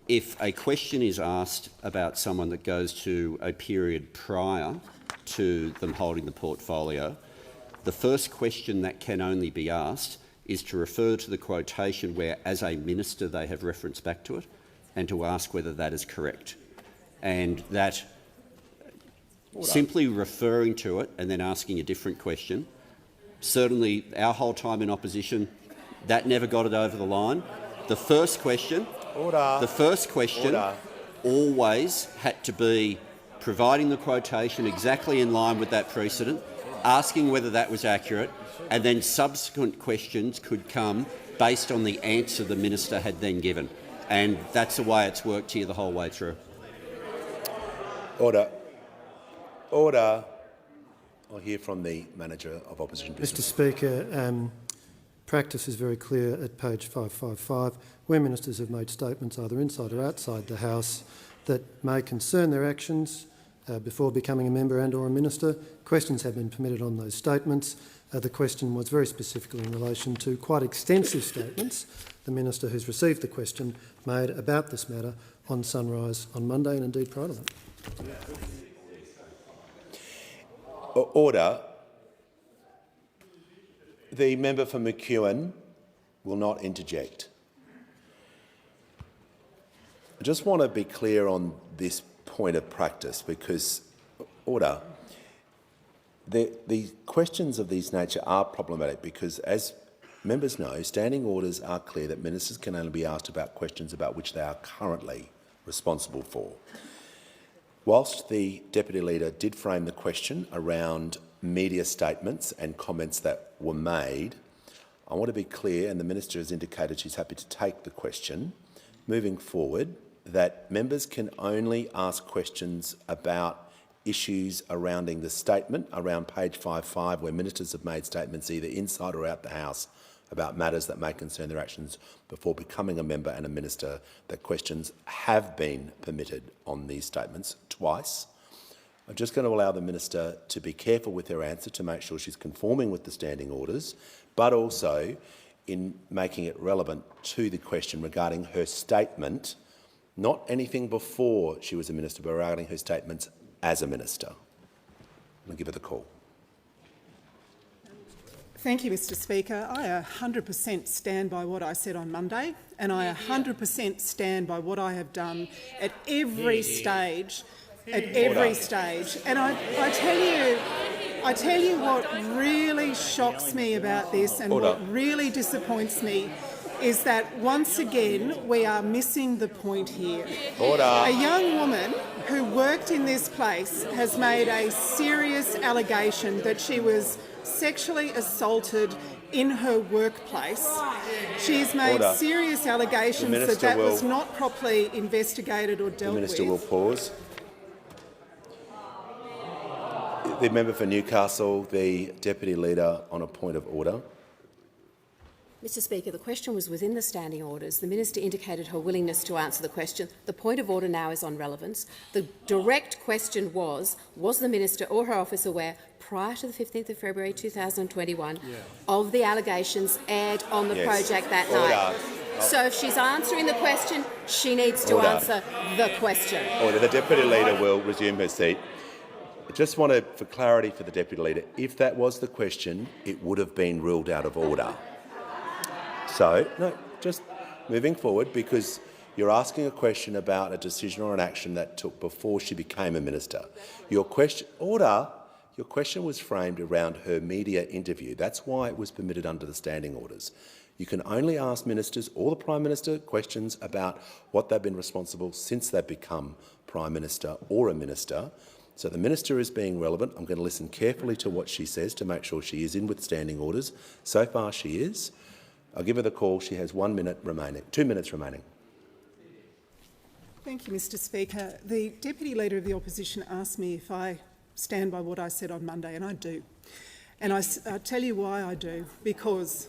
if a question is asked about someone that goes to a period prior to them holding the portfolio, the first question that can only be asked is to refer to the quotation where, as a minister, they have reference back to it, and to ask whether that is correct. And that simply referring to it and then asking a different question, certainly our whole time in opposition, that never got it over the line. The first question, always had to be providing the quotation exactly in line with that precedent, asking whether that was accurate, and then subsequent questions could come based on the answer the minister had then given. And that's the way it's worked here the whole way through. Order. Order. I'll hear from the Manager of Opposition Business. Mr Speaker, practice is very clear at page 555, where ministers have made statements either inside or outside the House that may concern their actions before becoming a member and or a minister. Questions have been permitted on those statements. The question was very specifically in relation to quite extensive statements the minister who's received the question made about this matter on Sunrise on Monday and indeed prior to that. Order. The member for McEwen will not interject. I just want to be clear on this point of practice because, order, the questions of this nature are problematic because, as members know, standing orders are clear that ministers can only be asked about questions about which they are currently responsible for. Whilst the Deputy Leader did frame the question around media statements and comments that were made, I want to be clear, and the Minister has indicated she's happy to take the question, moving forward, that members can only ask questions about issues surrounding the statement around page 55 where ministers have made statements either inside or out the House about matters that may concern their actions before becoming a member and a minister. That questions have been permitted on these statements twice. I'm just going to allow the minister to be careful with her answer to make sure she's conforming with the standing orders, but also in making it relevant to the question regarding her statement, not anything before she was a minister, but regarding her statements as a minister. I'm going to give her the call. Thank you, Mr Speaker. I 100% stand by what I said on Monday, and I 100% stand by what I have done at every stage. At every stage. And I tell you what really shocks me about this and what really disappoints me is that once again we are missing the point here. Order. A young woman who worked in this place has made a serious allegation that she was sexually assaulted in her workplace. She's made Order. serious allegations that was not properly investigated or dealt with. The Minister will pause. The member for Newcastle, the Deputy Leader, on a point of order. Mr Speaker, the question was within the standing orders. The Minister indicated her willingness to answer the question. The point of order now is on relevance. The direct question was the Minister or her office aware prior to the 15th of February 2021 of the allegations aired on the project that night? So if she's answering the question, she needs to answer the question. Order. The Deputy Leader will resume her seat. I just wanted, for clarity for the Deputy Leader, if that was the question, it would have been ruled out of order. So, no, just moving forward, because you're asking a question about a decision or an action that took before she became a minister. Your question was framed around her media interview. That's why it was permitted under the standing orders. You can only ask ministers or the Prime Minister questions about what they've been responsible since they've become Prime Minister or a minister. So the Minister is being relevant. I'm going to listen carefully to what she says to make sure she is in with standing orders. So far she is. I'll give her the call. She has 1 minute remaining, 2 minutes remaining. Thank you, Mr Speaker. The Deputy Leader of the Opposition asked me if I stand by what I said on Monday, and I do. And I'll tell you why I do. Because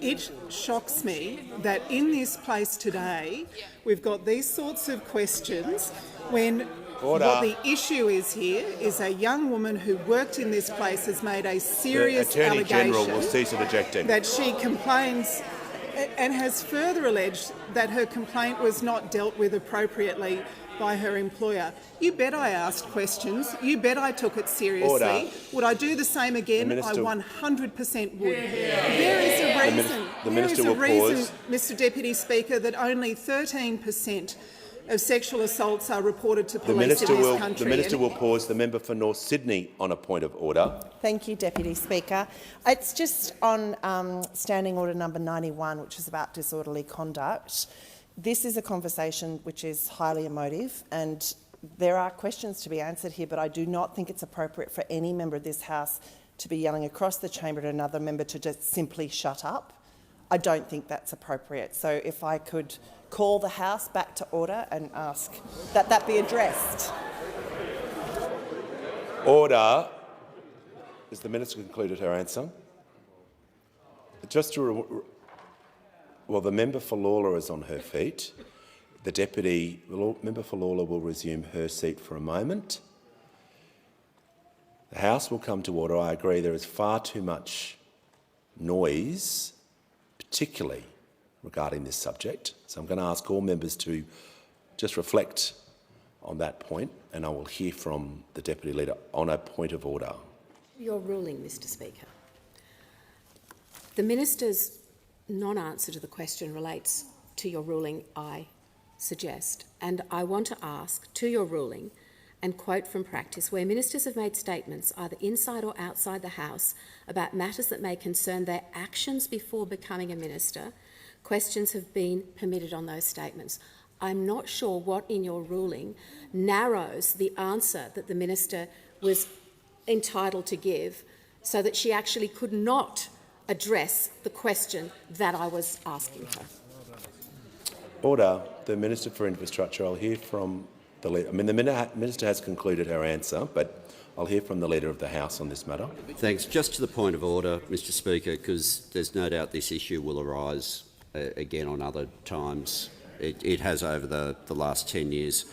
it shocks me that in this place today we've got these sorts of questions when what the issue is here is a young woman who worked in this place has made a serious allegation. The Attorney General will cease objecting. That she complains and has further alleged that her complaint was not dealt with appropriately by her employer. You bet I asked questions. You bet I took it seriously. Order. Would I do the same again? I 100% would. There is a reason, Mr Deputy Speaker, that only 13% of sexual assaults are reported to police in this country. The Minister will pause. The member for North Sydney on a point of order. Thank you, Deputy Speaker. It's just on Standing Order number 91, which is about disorderly conduct. This is a conversation which is highly emotive, and there are questions to be answered here, but I do not think it's appropriate for any member of this House to be yelling across the chamber at another member to just simply shut up. I don't think that's appropriate. So if I could call the House back to order and ask that that be addressed. Order. Has the Minister concluded her answer? Just to well, the member for Lawler is on her feet. The member for Lawler will resume her seat for a moment. The House will come to order. I agree there is far too much noise, particularly regarding this subject. So I'm going to ask all members to just reflect on that point, and I will hear from the Deputy Leader on a point of order. Your ruling, Mr Speaker. The Minister's non-answer to the question relates to your ruling, I suggest, and I want to ask to your ruling and quote from practice, where ministers have made statements either inside or outside the House about matters that may concern their actions before becoming a minister, questions have been permitted on those statements. I'm not sure what in your ruling narrows the answer that the minister was entitled to give so that she actually could not address the question that I was asking her. Order. The Minister for Infrastructure. I'll hear from the Leader. I mean, the Minister has concluded her answer, but I'll hear from the Leader of the House on this matter. Thanks. Just to the point of order, Mr Speaker, because there's no doubt this issue will arise again on other times. It has over the last 10 years.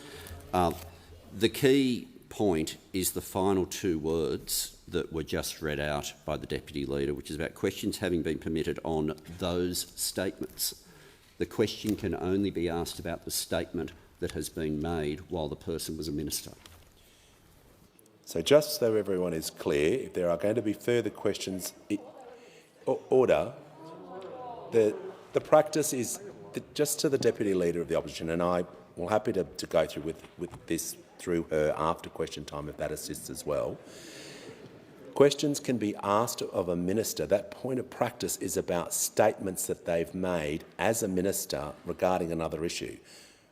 The key point is the final two words that were just read out by the Deputy Leader, which is about questions having been permitted on those statements. The question can only be asked about the statement that has been made while the person was a minister. So just so everyone is clear, if there are going to be further questions, order, the practice is just to the Deputy Leader of the Opposition, and I will happy to go through with this through her after question time if that assists as well. Questions can be asked of a minister. That point of practice is about statements that they've made as a minister regarding another issue.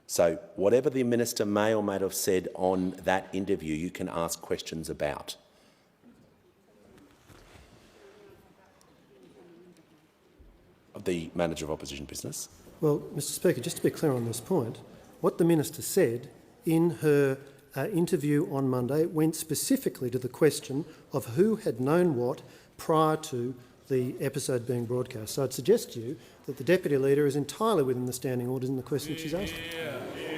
So whatever the minister may or may not have said on that interview, you can ask questions about. The Manager of Opposition Business. Well, Mr Speaker, just to be clear on this point, what the minister said in her interview on Monday went specifically to the question of who had known what prior to the episode being broadcast. So I'd suggest to you that the Deputy Leader is entirely within the standing orders in the question she's asked.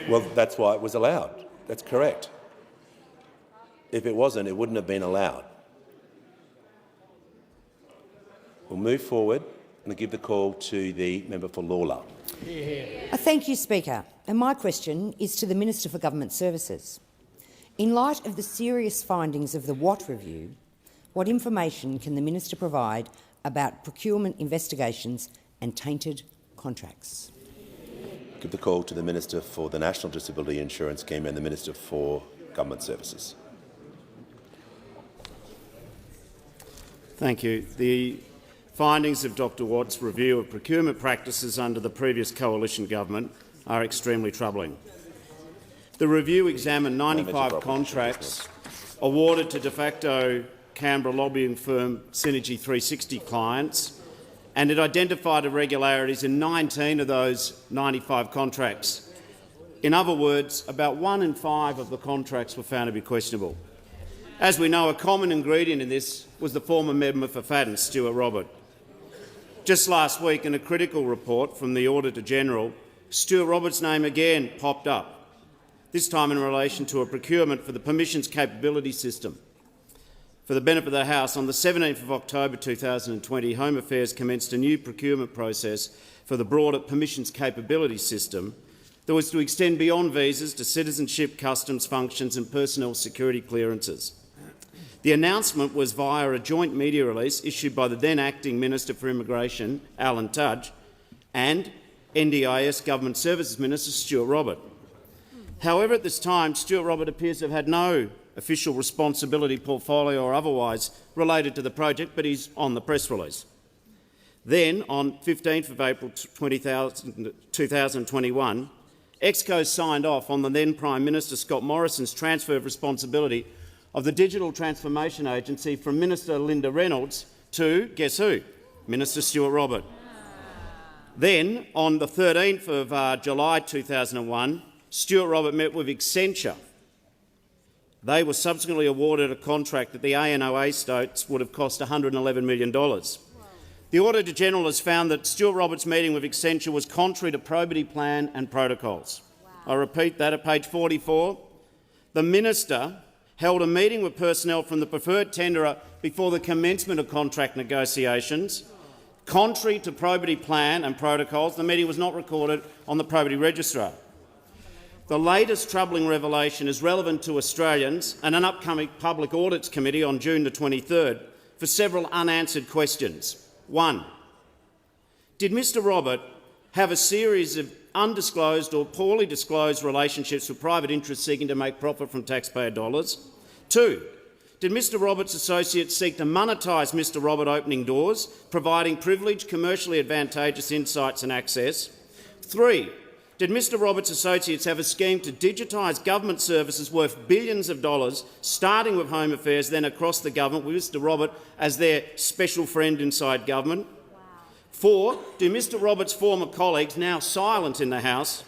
Well, that's why it was allowed. That's correct. If it wasn't, it wouldn't have been allowed. We'll move forward and give the call to the member for Lawler. Thank you, Speaker. And my question is to the Minister for Government Services. In light of the serious findings of the Watt Review, what information can the Minister provide about procurement investigations and tainted contracts? Give the call to the Minister for the National Disability Insurance Scheme and the Minister for Government Services. Thank you. The findings of Dr Watt's review of procurement practices under the previous coalition government are extremely troubling. The review examined 95 contracts awarded to de facto Canberra lobbying firm Synergy 360 clients, and it identified irregularities in 19 of those 95 contracts. In other words, about 1 in 5 of the contracts were found to be questionable. As we know, a common ingredient in this was the former member for Fadden, Stuart Robert. Just last week, in a critical report from the Auditor-General, Stuart Robert's name again popped up, this time in relation to a procurement for the permissions capability system. For the benefit of the House, on the 17th of October 2020, Home Affairs commenced a new procurement process for the broader permissions capability system that was to extend beyond visas to citizenship, customs functions and personnel security clearances. The announcement was via a joint media release issued by the then Acting Minister for Immigration, Alan Tudge, and NDIS Government Services Minister, Stuart Robert. However, at this time, Stuart Robert appears to have had no official responsibility, portfolio or otherwise related to the project, but he's on the press release. Then, on 15th of April 2021, EXCO signed off on the then Prime Minister Scott Morrison's transfer of responsibility of the Digital Transformation Agency from Minister Linda Reynolds to, guess who? Minister Stuart Robert. Then, on the 13th of July 2001, Stuart Robert met with Accenture. They were subsequently awarded a contract that the ANOA states would have cost $111 million. The Auditor-General has found that Stuart Robert's meeting with Accenture was contrary to probity plan and protocols. Wow. I repeat that at page 44. The Minister held a meeting with personnel from the preferred tenderer before the commencement of contract negotiations. Contrary to probity plan and protocols, the meeting was not recorded on the probity registrar. The latest troubling revelation is relevant to Australians and an upcoming Public Audits Committee on June the 23rd for several unanswered questions. 1. Did Mr Robert have a series of undisclosed or poorly disclosed relationships with private interests seeking to make profit from taxpayer dollars? 2. Did Mr Robert's associates seek to monetise Mr Robert opening doors, providing privileged, commercially advantageous insights and access? 3. Did Mr Robert's associates have a scheme to digitise government services worth billions of dollars, starting with Home Affairs, then across the government, with Mr Robert as their special friend inside government? 4. Do Mr Robert's former colleagues, now silent in the House,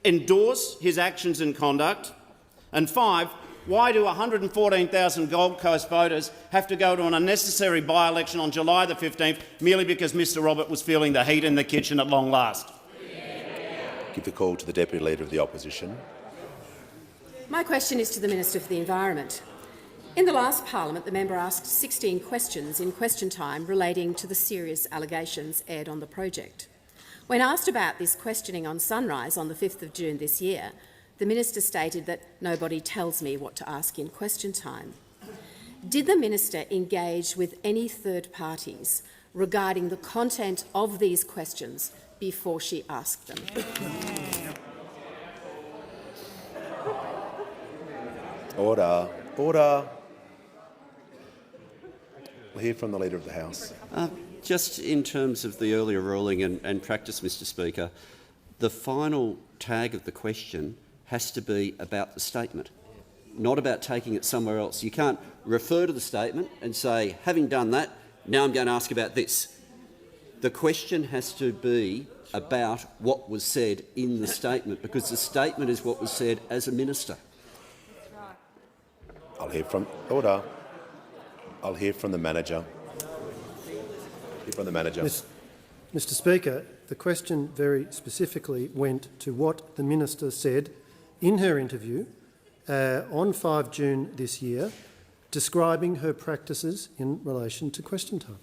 endorse his actions and conduct? And 5. Why do 114,000 Gold Coast voters have to go to an unnecessary by-election on July the 15th merely because Mr Robert was feeling the heat in the kitchen at long last? Give the call to the Deputy Leader of the Opposition. My question is to the Minister for the Environment. In the last Parliament, the member asked 16 questions in question time relating to the serious allegations aired on the project. When asked about this questioning on Sunrise on the 5th of June this year, the Minister stated that nobody tells me what to ask in question time. Did the Minister engage with any third parties regarding the content of these questions before she asked them? Order. Order. We'll hear from the Leader of the House. Just in terms of the earlier ruling and practice, Mr Speaker, the final tag of the question has to be about the statement, not about taking it somewhere else. You can't refer to the statement and say, having done that, now I'm going to ask about this. The question has to be about what was said in the statement, because the statement is what was said as a minister. I'll hear from order. I'll hear from the manager. Hear from the manager. Mr Speaker, the question very specifically went to what the minister said in her interview on 5 June this year, describing her practices in relation to question time.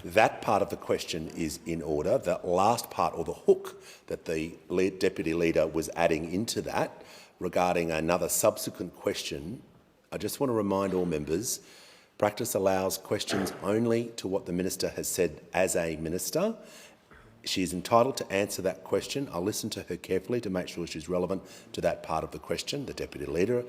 That part of the question is in order. The last part, or the hook, that the Deputy Leader was adding into that regarding another subsequent question, I just want to remind all members, practice allows questions only to what the minister has said as a minister. She is entitled to answer that question. I'll listen to her carefully to make sure she's relevant to that part of the question, the Deputy Leader.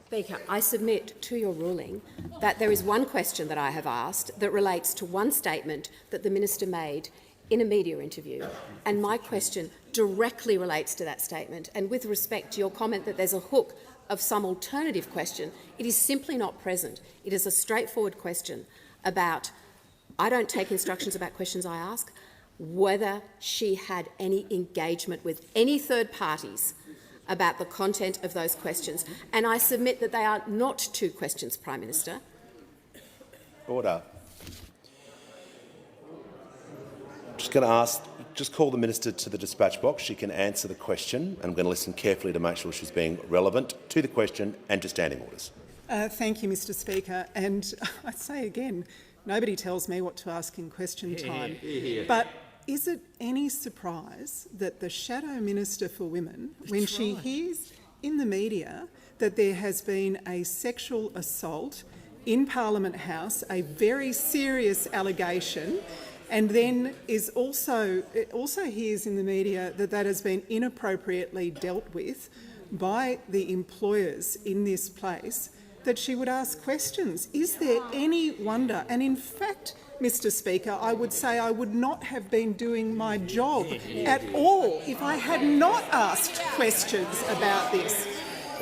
Speaker, I submit to your ruling that there is one question that I have asked that relates to one statement that the minister made in a media interview, and my question directly relates to that statement. And with respect to your comment that there's a hook of some alternative question, it is simply not present. It is a straightforward question about, I don't take instructions about questions I ask, whether she had any engagement with any third parties about the content of those questions. And I submit that they are not two questions, Prime Minister. Order. Just going to just call the minister to the dispatch box. She can answer the question, and I'm going to listen carefully to make sure she's being relevant to the question and to standing orders. Thank you, Mr Speaker. And I say again, nobody tells me what to ask in question time. But is it any surprise that the Shadow Minister for Women, when she hears in the media that there has been a sexual assault in Parliament House, a very serious allegation, and then also hears in the media that that has been inappropriately dealt with by the employers in this place, that she would ask questions? Is there any wonder? And in fact, Mr Speaker, I would say I would not have been doing my job at all if I had not asked questions about this.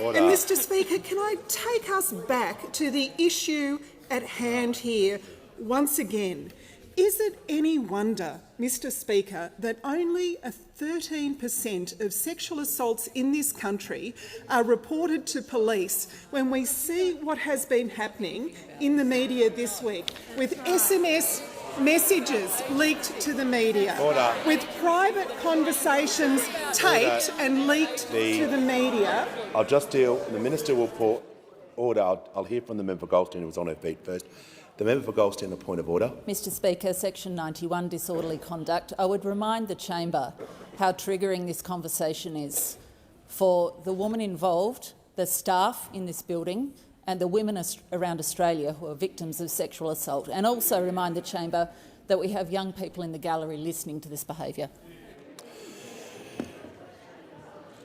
Order. And Mr Speaker, can I take us back to the issue at hand here once again? Is it any wonder, Mr Speaker, that only 13% of sexual assaults in this country are reported to police when we see what has been happening in the media this week, with SMS messages leaked to the media, Order. with private conversations taped and leaked to the media? I'll just deal. The minister will put order. I'll hear from the member for Goldstein, who was on her feet first. The member for Goldstein, a point of order. Mr Speaker, section 91, disorderly conduct. I would remind the chamber how triggering this conversation is for the woman involved, the staff in this building and the women around Australia who are victims of sexual assault, and also remind the chamber that we have young people in the gallery listening to this behaviour.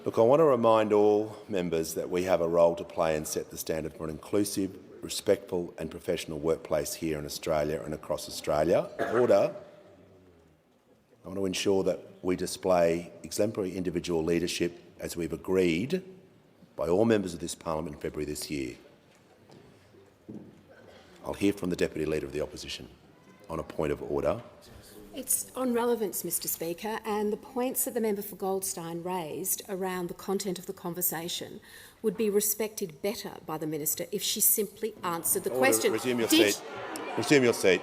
Look, I want to remind all members that we have a role to play and set the standard for an inclusive, respectful and professional workplace here in Australia and across Australia. Order. I want to ensure that we display exemplary individual leadership as we've agreed by all members of this parliament in February this year. I'll hear from the Deputy Leader of the Opposition on a point of order. It's on relevance, Mr Speaker, and the points that the member for Goldstein raised around the content of the conversation would be respected better by the minister if she simply answered the question. Resume your seat. Resume your seat.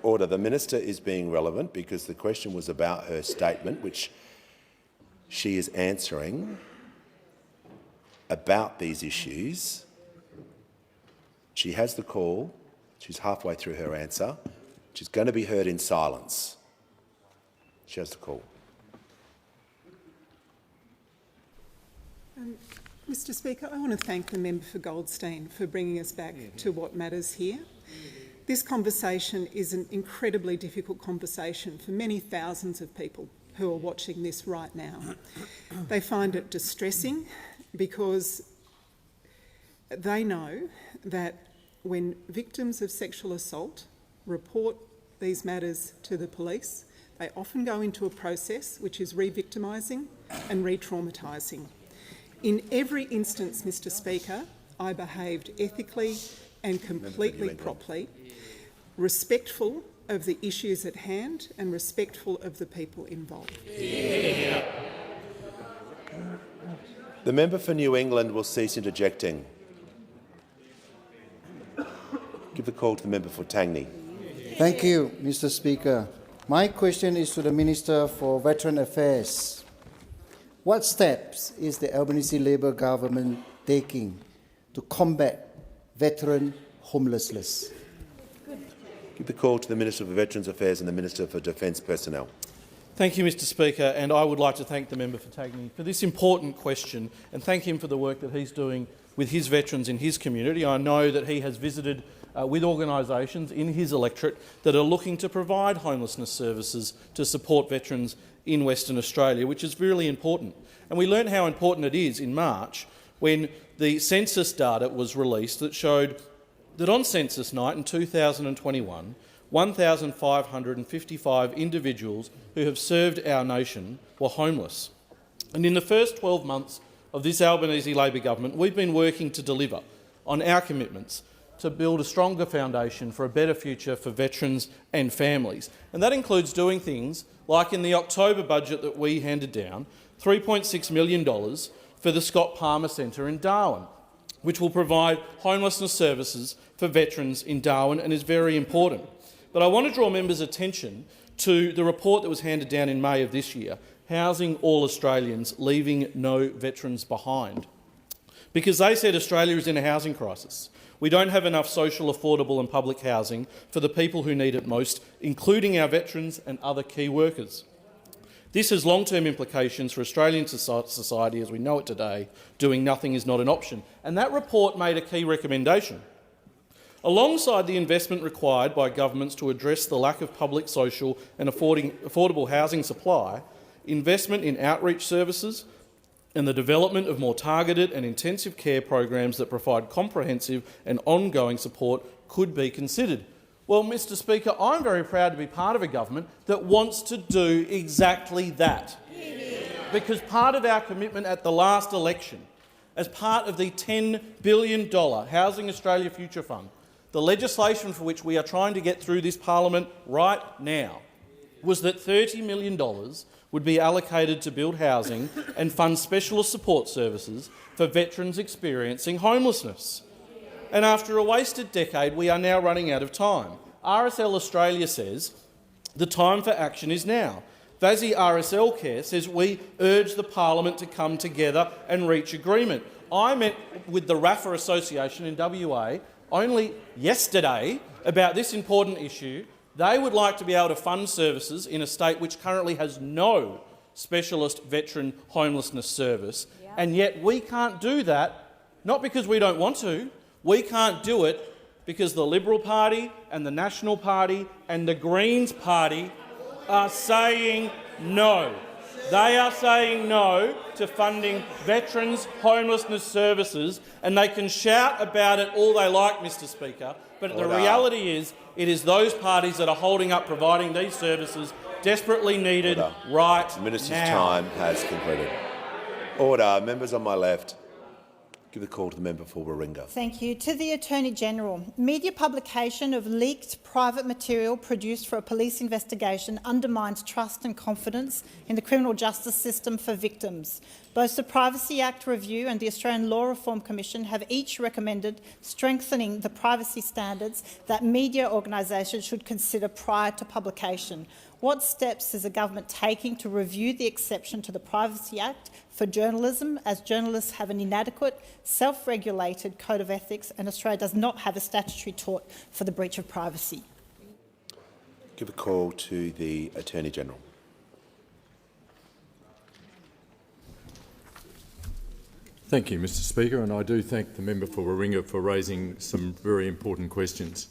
Order. The minister is being relevant because the question was about her statement, which she is answering about these issues. She has the call. She's halfway through her answer. She's going to be heard in silence. She has the call. Mr Speaker, I want to thank the member for Goldstein for bringing us back to what matters here. This conversation is an incredibly difficult conversation for many thousands of people who are watching this right now. They find it distressing because they know that when victims of sexual assault report these matters to the police, they often go into a process which is re-victimising and re-traumatising. In every instance, Mr Speaker, I behaved ethically and completely properly, respectful of the issues at hand and respectful of the people involved. The member for New England will cease interjecting. Give the call to the member for Tangney. Thank you, Mr Speaker. My question is to the Minister for Veteran Affairs. What steps is the Albanese Labor government taking to combat veteran homelessness? Give the call to the Minister for Veterans Affairs and the Minister for Defence Personnel. Thank you, Mr Speaker, and I would like to thank the member for Tangney for this important question and thank him for the work that he's doing with his veterans in his community. I know that he has visited with organisations in his electorate that are looking to provide homelessness services to support veterans in Western Australia, which is really important. And we learned how important it is in March when the census data was released that showed that on census night in 2021, 1,555 individuals who have served our nation were homeless. And in the first 12 months of this Albanese Labor government, we've been working to deliver on our commitments to build a stronger foundation for a better future for veterans and families. And that includes doing things like in the October budget that we handed down, $3.6 million for the Scott Palmer Centre in Darwin, which will provide homelessness services for veterans in Darwin and is very important. But I want to draw members' attention to the report that was handed down in May of this year, Housing All Australians, Leaving No Veterans Behind, because they said Australia is in a housing crisis. We don't have enough social, affordable and public housing for the people who need it most, including our veterans and other key workers. This has long-term implications for Australian society as we know it today. Doing nothing is not an option. And that report made a key recommendation. Alongside the investment required by governments to address the lack of public, social and affordable housing supply, investment in outreach services and the development of more targeted and intensive care programs that provide comprehensive and ongoing support could be considered. Well, Mr Speaker, I'm very proud to be part of a government that wants to do exactly that. Because part of our commitment at the last election, as part of the $10 billion Housing Australia Future Fund, the legislation for which we are trying to get through this parliament right now, was that $30 million would be allocated to build housing and fund specialist support services for veterans experiencing homelessness. And after a wasted decade, we are now running out of time. RSL Australia says the time for action is now. VASI RSL Care says we urge the parliament to come together and reach agreement. I met with the RAFA Association in WA only yesterday about this important issue. They would like to be able to fund services in a state which currently has no specialist veteran homelessness service, and yet we can't do that, not because we don't want to, we can't do it because the Liberal Party and the National Party and the Greens Party are saying no. They are saying no to funding veterans' homelessness services, and they can shout about it all they like, Mr Speaker, but the reality is it is those parties that are holding up providing these services desperately needed right now. The Minister's time has concluded. Order. Members on my left. Give the call to the member for Warringah. Thank you. To the Attorney-General, media publication of leaked private material produced for a police investigation undermines trust and confidence in the criminal justice system for victims. Both the Privacy Act Review and the Australian Law Reform Commission have each recommended strengthening the privacy standards that media organisations should consider prior to publication. What steps is the government taking to review the exception to the Privacy Act for journalism, as journalists have an inadequate, self-regulated code of ethics and Australia does not have a statutory tort for the breach of privacy? Give a call to the Attorney-General. Thank you, Mr Speaker, and I do thank the member for Warringah for raising some very important questions,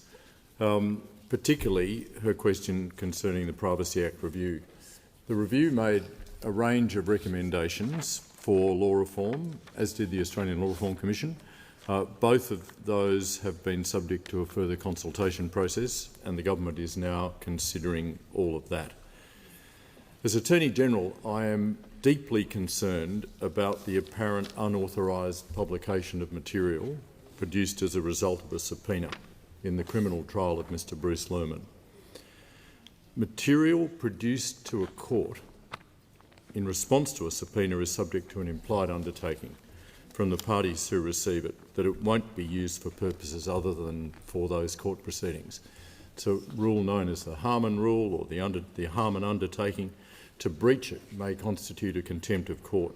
particularly her question concerning the Privacy Act review. The review made a range of recommendations for law reform, as did the Australian Law Reform Commission. Both of those have been subject to a further consultation process, and the government is now considering all of that. As Attorney-General, I am deeply concerned about the apparent unauthorised publication of material produced as a result of a subpoena in the criminal trial of Mr Bruce Lerman. Material produced to a court in response to a subpoena is subject to an implied undertaking from the parties who receive it that it won't be used for purposes other than for those court proceedings. It's a rule known as the Harmon Rule, or the Harmon Undertaking. To breach it may constitute a contempt of court.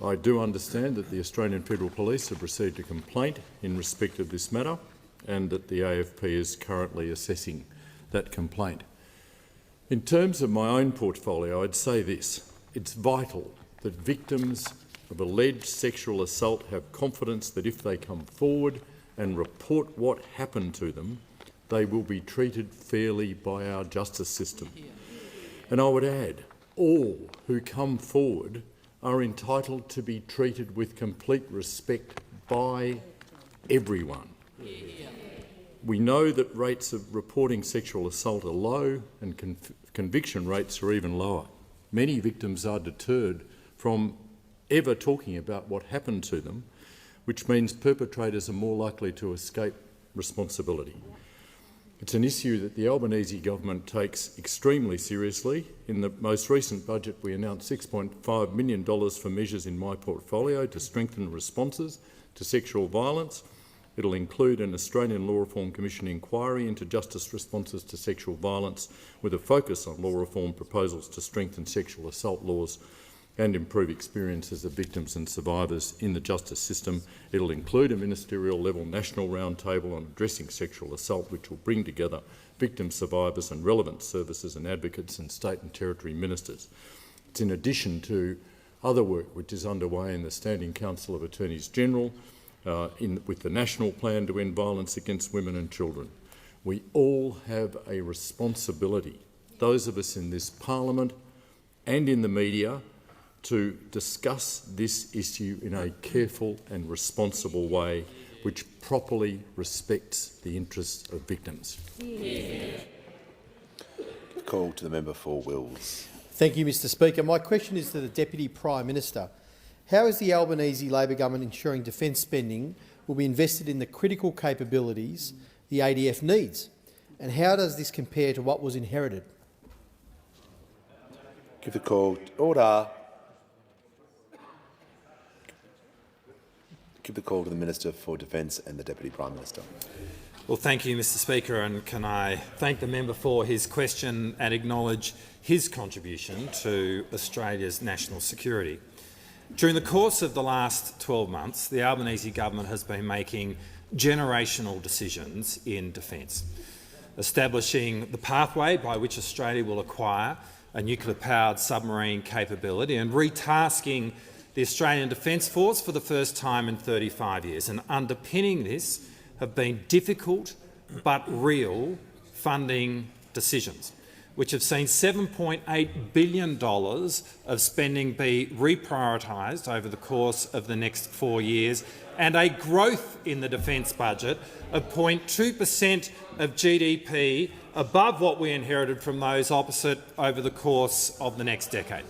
I do understand that the Australian Federal Police have received a complaint in respect of this matter, and that the AFP is currently assessing that complaint. In terms of my own portfolio, I'd say this: it's vital that victims of alleged sexual assault have confidence that if they come forward and report what happened to them, they will be treated fairly by our justice system. And I would add, all who come forward are entitled to be treated with complete respect by everyone. We know that rates of reporting sexual assault are low, and conviction rates are even lower. Many victims are deterred from ever talking about what happened to them, which means perpetrators are more likely to escape responsibility. It's an issue that the Albanese government takes extremely seriously. In the most recent budget, we announced $6.5 million for measures in my portfolio to strengthen responses to sexual violence. It'll include an Australian Law Reform Commission inquiry into justice responses to sexual violence, with a focus on law reform proposals to strengthen sexual assault laws and improve experiences of victims and survivors in the justice system. It'll include a ministerial-level national roundtable on addressing sexual assault, which will bring together victims, survivors and relevant services and advocates and state and territory ministers. It's in addition to other work which is underway in the Standing Council of Attorneys General with the National Plan to End Violence Against Women and Children. We all have a responsibility, those of us in this parliament and in the media, to discuss this issue in a careful and responsible way which properly respects the interests of victims. Call to the member for Wills. Thank you, Mr Speaker. My question is to the Deputy Prime Minister. How is the Albanese Labor government ensuring defence spending will be invested in the critical capabilities the ADF needs? And how does this compare to what was inherited? Give the call. Order. Give the call to the Minister for Defence and the Deputy Prime Minister. Well, thank you, Mr Speaker, and can I thank the member for his question and acknowledge his contribution to Australia's national security. During the course of the last 12 months, the Albanese government has been making generational decisions in defence, establishing the pathway by which Australia will acquire a nuclear-powered submarine capability and retasking the Australian Defence Force for the first time in 35 years. And underpinning this have been difficult but real funding decisions, which have seen $7.8 billion of spending be reprioritised over the course of the next 4 years, and a growth in the defence budget of 0.2% of GDP above what we inherited from those opposite over the course of the next decade.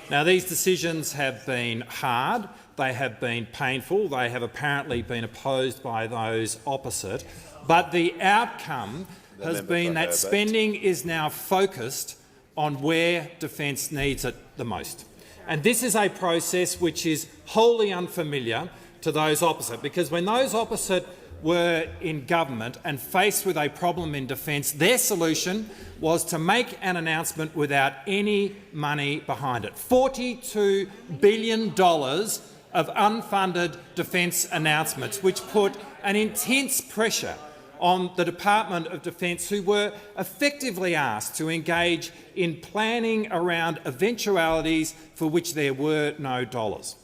Now, these decisions have been hard, they have been painful, they have apparently been opposed by those opposite, but the outcome has been that spending is now focused on where defence needs it the most. And this is a process which is wholly unfamiliar to those opposite, because when those opposite were in government and faced with a problem in defence, their solution was to make an announcement without any money behind it. $42 billion of unfunded defence announcements, which put an intense pressure on the Department of Defence, who were effectively asked to engage in planning around eventualities for which there were no dollars.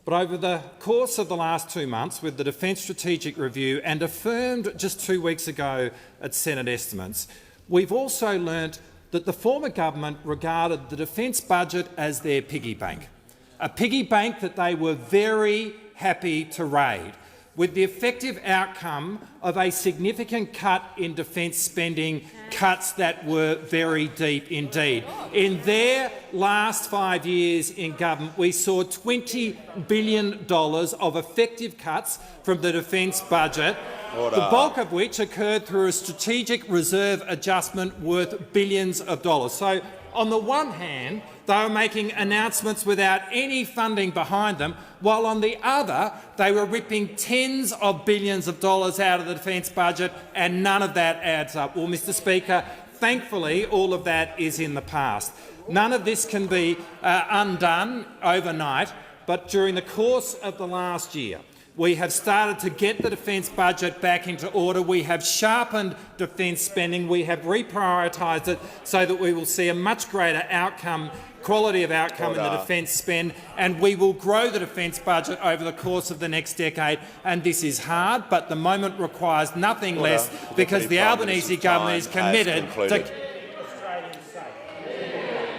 But over the course of the last 2 months, with the Defence Strategic Review and affirmed just 2 weeks ago at Senate estimates, we've also learnt that the former government regarded the defence budget as their piggy bank, a piggy bank that they were very happy to raid, with the effective outcome of a significant cut in defence spending, cuts that were very deep indeed. In their last 5 years in government, we saw $20 billion of effective cuts from the defence budget, the bulk of which occurred through a strategic reserve adjustment worth billions of dollars. So, on the one hand, they were making announcements without any funding behind them, while on the other, they were ripping tens of billions of dollars out of the defence budget, and none of that adds up. Well, Mr Speaker, thankfully, all of that is in the past. None of this can be undone overnight, but during the course of the last year, we have started to get the defence budget back into order. We have sharpened defence spending. We have reprioritised it so that we will see a much greater quality of outcome in the defence spend, and we will grow the defence budget over the course of the next decade. And this is hard, but the moment requires nothing less, because the Albanese government is committed to...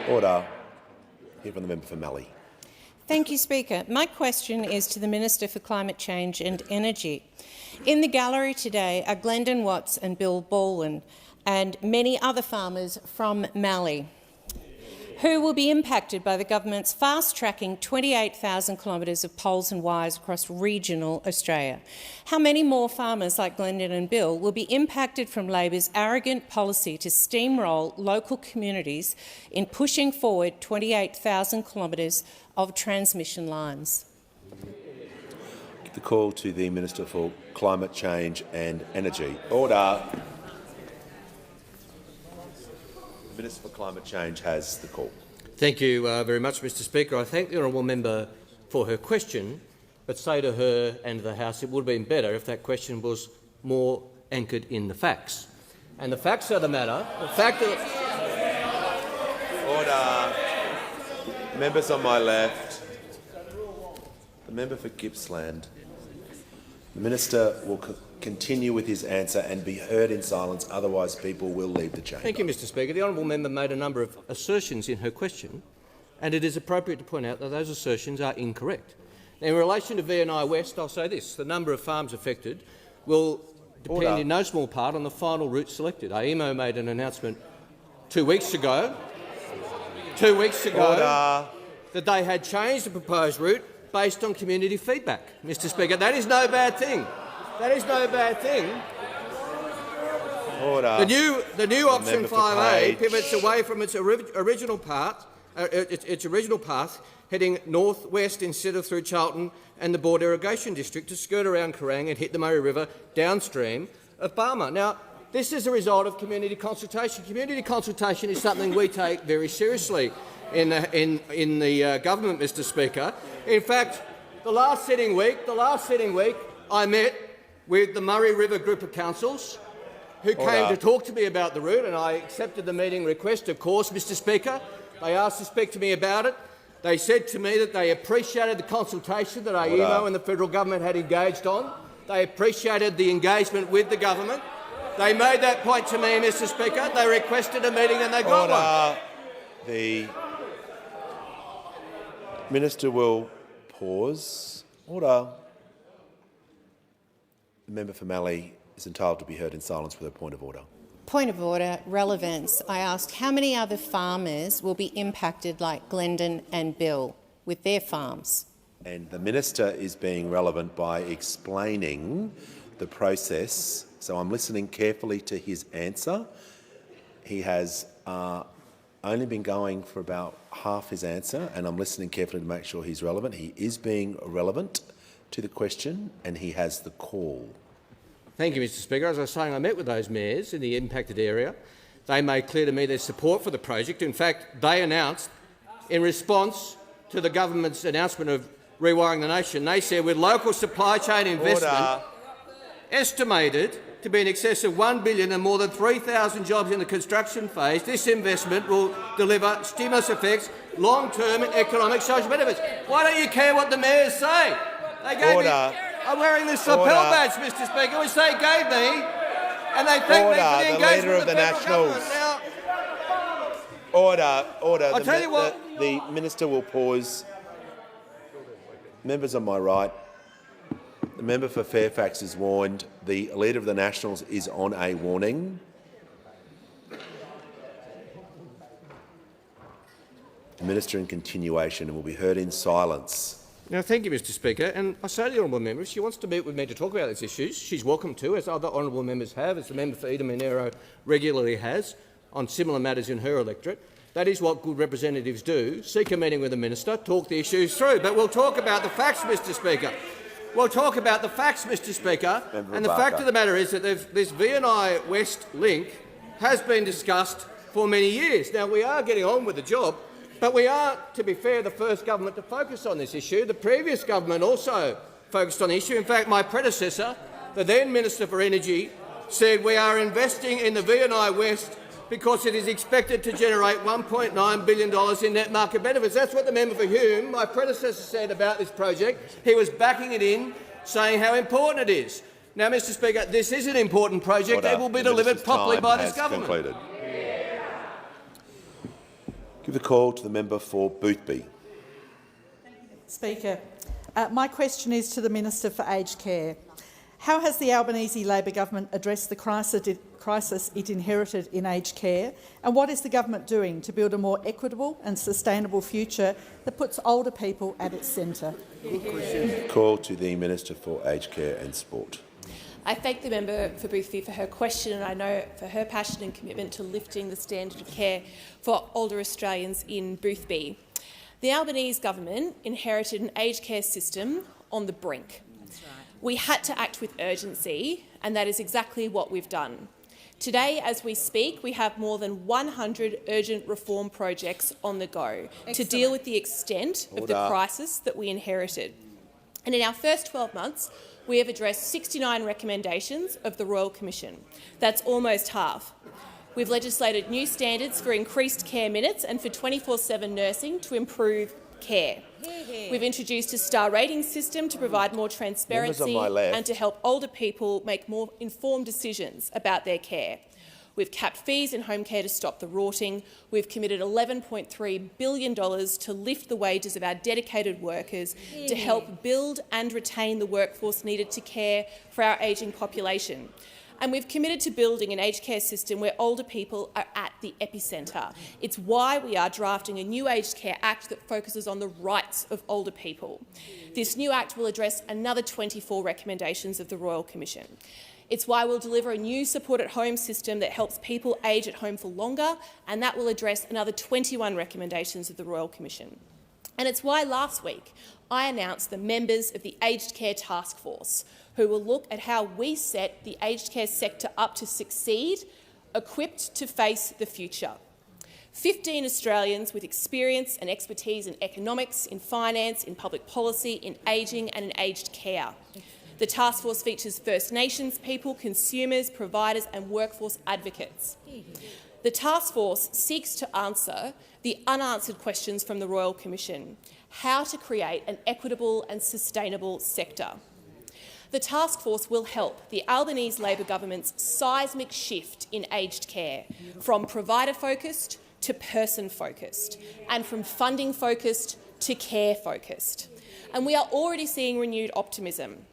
Order. Hear from the member for Mallee. Thank you, Speaker. My question is to the Minister for Climate Change and Energy. In the gallery today are Glendon Watts and Bill Baldwin and many other farmers from Mallee who will be impacted by the government's fast-tracking 28,000 kilometres of poles and wires across regional Australia. How many more farmers like Glendon and Bill will be impacted from Labor's arrogant policy to steamroll local communities in pushing forward 28,000 kilometres of transmission lines? The call to the Minister for Climate Change and Energy. Order. The Minister for Climate Change has the call. Thank you very much, Mr Speaker. I thank the honourable member for her question, but say to her and the House it would have been better if that question was more anchored in the facts. And the facts are the matter. The fact that... Order. Members on my left. The member for Gippsland. The Minister will continue with his answer and be heard in silence, otherwise people will leave the chamber. Thank you, Mr Speaker. The honourable member made a number of assertions in her question, and it is appropriate to point out that those assertions are incorrect. Now, in relation to VNI West, I'll say this. The number of farms affected will depend in no small part on the final route selected. AEMO made an announcement 2 weeks ago, that they had changed the proposed route based on community feedback. Mr Speaker, that is no bad thing. That is no bad thing. Order. The new option 5A pivots away from its original path, heading north-west instead of through Charlton and the Board Irrigation District to skirt around Kerrang and hit the Murray River downstream of Barmah. Now, this is a result of community consultation. Community consultation is something we take very seriously in the government, Mr Speaker. In fact, the last sitting week, I met with the Murray River group of councils who came to talk to me about the route, and I accepted the meeting request, of course, Mr Speaker. They asked to speak to me about it. They said to me that they appreciated the consultation that AEMO and the federal government had engaged on. They appreciated the engagement with the government. They made that point to me, Mr Speaker. They requested a meeting and they got one. The Minister will pause. Order. The member for Mallee is entitled to be heard in silence with a point of order. Point of order, relevance. I asked how many other farmers will be impacted like Glendon and Bill with their farms? And the Minister is being relevant by explaining the process. So I'm listening carefully to his answer. He has only been going for about half his answer, and I'm listening carefully to make sure he's relevant. He is being relevant to the question, and he has the call. Thank you, Mr Speaker. As I was saying, I met with those mayors in the impacted area. They made clear to me their support for the project. In fact, they announced, in response to the government's announcement of rewiring the nation, they said with local supply chain investment estimated to be in excess of $1 billion and more than 3,000 jobs in the construction phase, this investment will deliver stimulus effects, long-term economic social benefits. Why don't you care what the mayors say? They gave me, I'm wearing this lapel badge, Mr Speaker, which they gave me, and they thank me for the engagement of the federal government. Now, Order. I'll tell you what. The Minister will pause. Members on my right, the member for Fairfax is warned. The Leader of the Nationals is on a warning. The Minister in continuation and will be heard in silence. Now, thank you, Mr Speaker. And I say to the honourable member, if she wants to meet with me to talk about these issues, she's welcome to, as other honourable members have, as the member for Eden Monaro regularly has, on similar matters in her electorate. That is what good representatives do. Seek a meeting with the minister, talk the issues through. But we'll talk about the facts, Mr Speaker. We'll talk about the facts, Mr Speaker. And the fact of the matter is that this V&I West link has been discussed for many years. Now, we are getting on with the job, but we are, to be fair, the first government to focus on this issue. The previous government also focused on the issue. In fact, my predecessor, the then Minister for Energy, said we are investing in the V&I West because it is expected to generate $1.9 billion in net market benefits. That's what the member for Hume, my predecessor, said about this project. He was backing it in, saying how important it is. Now, Mr Speaker, this is an important project. It will be delivered properly by this government. Concluded. Give the call to the member for Boothby. Speaker, my question is to the Minister for Aged Care. How has the Albanese Labor government addressed the crisis it inherited in aged care, and what is the government doing to build a more equitable and sustainable future that puts older people at its centre? Call to the Minister for Aged Care and Sport. I thank the member for Boothby for her question, and I know for her passion and commitment to lifting the standard of care for older Australians in Boothby. The Albanese government inherited an aged care system on the brink. We had to act with urgency, and that is exactly what we've done. Today, as we speak, we have more than 100 urgent reform projects on the go to deal with the extent of the crisis that we inherited. And in our first 12 months, we have addressed 69 recommendations of the Royal Commission. That's almost half. We've legislated new standards for increased care minutes and for 24/7 nursing to improve care. We've introduced a star rating system to provide more transparency and to help older people make more informed decisions about their care. We've capped fees in home care to stop the rorting. We've committed $11.3 billion to lift the wages of our dedicated workers to help build and retain the workforce needed to care for our ageing population. And we've committed to building an aged care system where older people are at the epicentre. It's why we are drafting a new Aged Care Act that focuses on the rights of older people. This new Act will address another 24 recommendations of the Royal Commission. It's why we'll deliver a new support at home system that helps people age at home for longer, and that will address another 21 recommendations of the Royal Commission. And it's why last week I announced the members of the Aged Care Task Force, who will look at how we set the aged care sector up to succeed, equipped to face the future. 15 Australians with experience and expertise in economics, in finance, in public policy, in ageing and in aged care. The task force features First Nations people, consumers, providers and workforce advocates. The task force seeks to answer the unanswered questions from the Royal Commission: how to create an equitable and sustainable sector. The task force will help the Albanese Labor government's seismic shift in aged care, from provider-focused to person-focused, and from funding-focused to care-focused. And we are already seeing renewed optimism.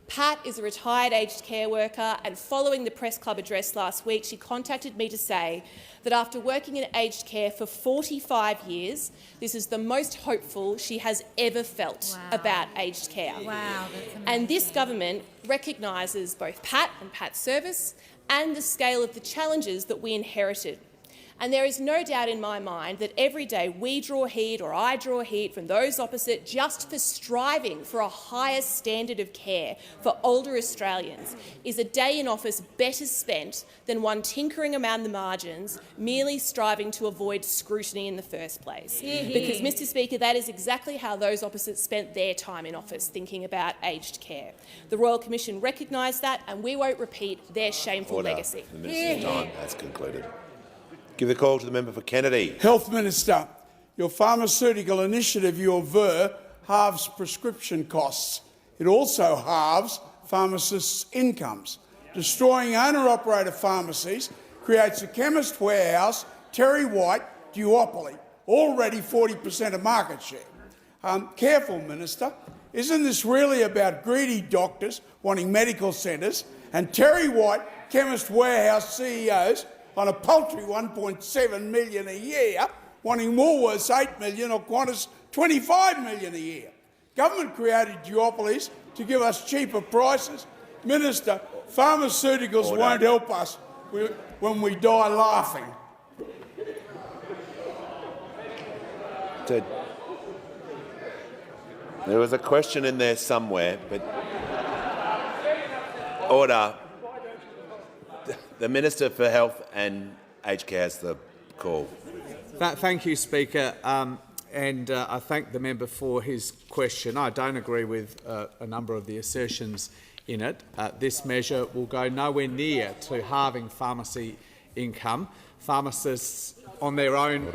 Pat is a retired aged care worker, and following the Press Club address last week, she contacted me to say that after working in aged care for 45 years, this is the most hopeful she has ever felt about aged care. Wow, and this government recognises both Pat and Pat's service and the scale of the challenges that we inherited. And there is no doubt in my mind that every day we draw heat, or I draw heat, from those opposite just for striving for a higher standard of care for older Australians is a day in office better spent than one tinkering around the margins, merely striving to avoid scrutiny in the first place. Because, Mr Speaker, that is exactly how those opposites spent their time in office, thinking about aged care. The Royal Commission recognised that, and we won't repeat their shameful legacy. The Minister's time has concluded. Give the call to the member for Kennedy. Health Minister, your pharmaceutical initiative, your VER, halves prescription costs. It also halves pharmacists' incomes. Destroying owner-operator pharmacies creates a chemist warehouse, Terry White duopoly, already 40% of market share. Careful, Minister. Isn't this really about greedy doctors wanting medical centres and Terry White, Chemist Warehouse CEOs, on a paltry $1.7 million a year, wanting Woolworths $8 million or Qantas $25 million a year? Government created duopolies to give us cheaper prices. Minister, pharmaceuticals won't help us when we die laughing. There was a question in there somewhere, but order. The Minister for Health and Aged Care has the call. Thank you, Speaker, and I thank the member for his question. I don't agree with a number of the assertions in it. This measure will go nowhere near to halving pharmacy income. Pharmacists, on their own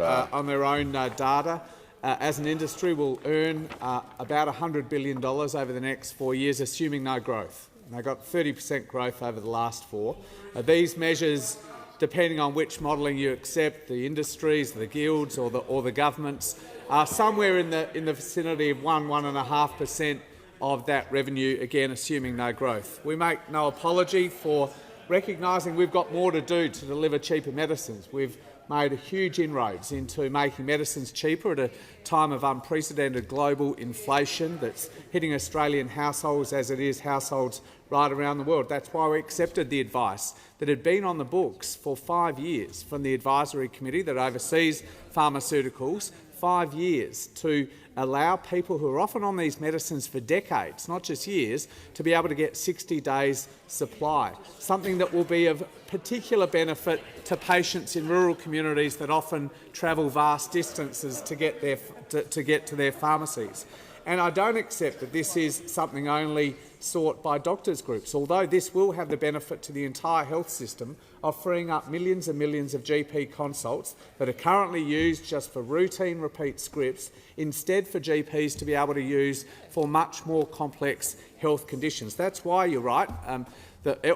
data, as an industry, will earn about $100 billion over the next 4 years, assuming no growth. And they got 30% growth over the last 4. These measures, depending on which modelling you accept, the industries, the guilds, or the governments, are somewhere in the vicinity of 1–1.5% of that revenue, again assuming no growth. We make no apology for recognising we've got more to do to deliver cheaper medicines. We've made huge inroads into making medicines cheaper at a time of unprecedented global inflation that's hitting Australian households as it is households right around the world. That's why we accepted the advice that had been on the books for 5 years from the advisory committee that oversees pharmaceuticals, 5 years, to allow people who are often on these medicines for decades, not just years, to be able to get 60 days supply, something that will be of particular benefit to patients in rural communities that often travel vast distances to get to their pharmacies. And I don't accept that this is something only sought by doctors' groups, although this will have the benefit to the entire health system of freeing up millions and millions of GP consults that are currently used just for routine repeat scripts, instead for GPs to be able to use for much more complex health conditions. That's why you're right.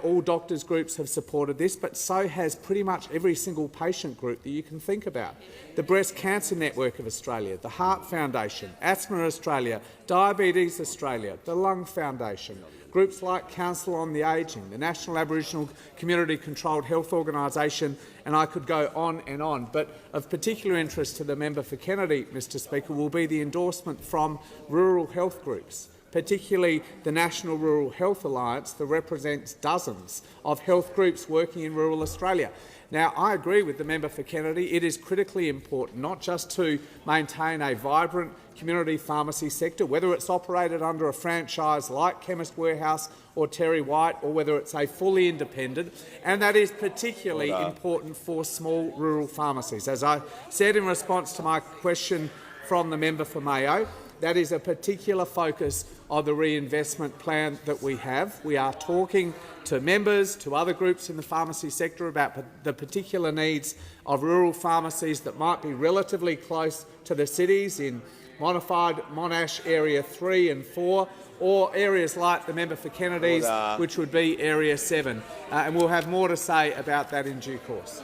All doctors' groups have supported this, but so has pretty much every single patient group that you can think about. The Breast Cancer Network of Australia, the Heart Foundation, Asthma Australia, Diabetes Australia, the Lung Foundation, groups like Council on the Ageing, the National Aboriginal Community Controlled Health Organisation, and I could go on and on. But of particular interest to the member for Kennedy, Mr Speaker, will be the endorsement from rural health groups, particularly the National Rural Health Alliance that represents dozens of health groups working in rural Australia. Now, I agree with the member for Kennedy. It is critically important not just to maintain a vibrant community pharmacy sector, whether it's operated under a franchise like Chemist Warehouse or Terry White, or whether it's a fully independent, and that is particularly important for small rural pharmacies. As I said in response to my question from the member for Mayo, that is a particular focus of the reinvestment plan that we have. We are talking to members, to other groups in the pharmacy sector about the particular needs of rural pharmacies that might be relatively close to the cities in modified Monash Area 3 and 4, or areas like the member for Kennedy's, which would be Area 7. And we'll have more to say about that in due course.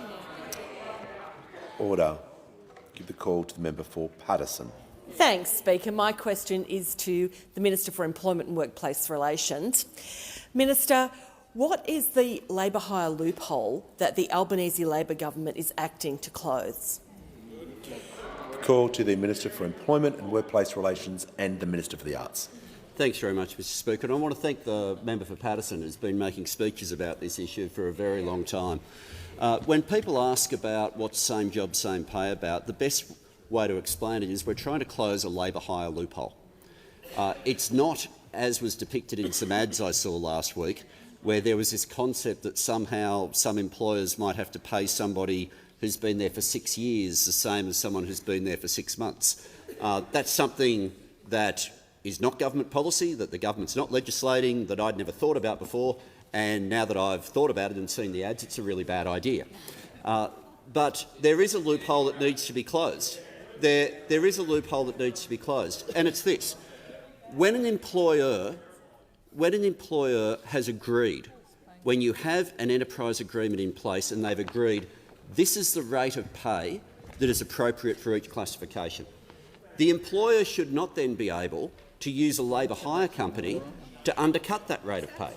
Order. Give the call to the member for Paterson. Thanks, Speaker. My question is to the Minister for Employment and Workplace Relations. Minister, what is the labour hire loophole that the Albanese Labor government is acting to close? Call to the Minister for Employment and Workplace Relations and the Minister for the Arts. Thanks very much, Mr Speaker. And I want to thank the member for Paterson, who's been making speeches about this issue for a very long time. When people ask about what's same job, same pay about, the best way to explain it is we're trying to close a labour hire loophole. It's not, as was depicted in some ads I saw last week, where there was this concept that somehow some employers might have to pay somebody who's been there for 6 years the same as someone who's been there for 6 months. That's something that is not government policy, that the government's not legislating, that I'd never thought about before, and now that I've thought about it and seen the ads, it's a really bad idea. But there is a loophole that needs to be closed. There is a loophole that needs to be closed, and it's this. When an employer has agreed, when you have an enterprise agreement in place and they've agreed this is the rate of pay that is appropriate for each classification, the employer should not then be able to use a labour hire company to undercut that rate of pay.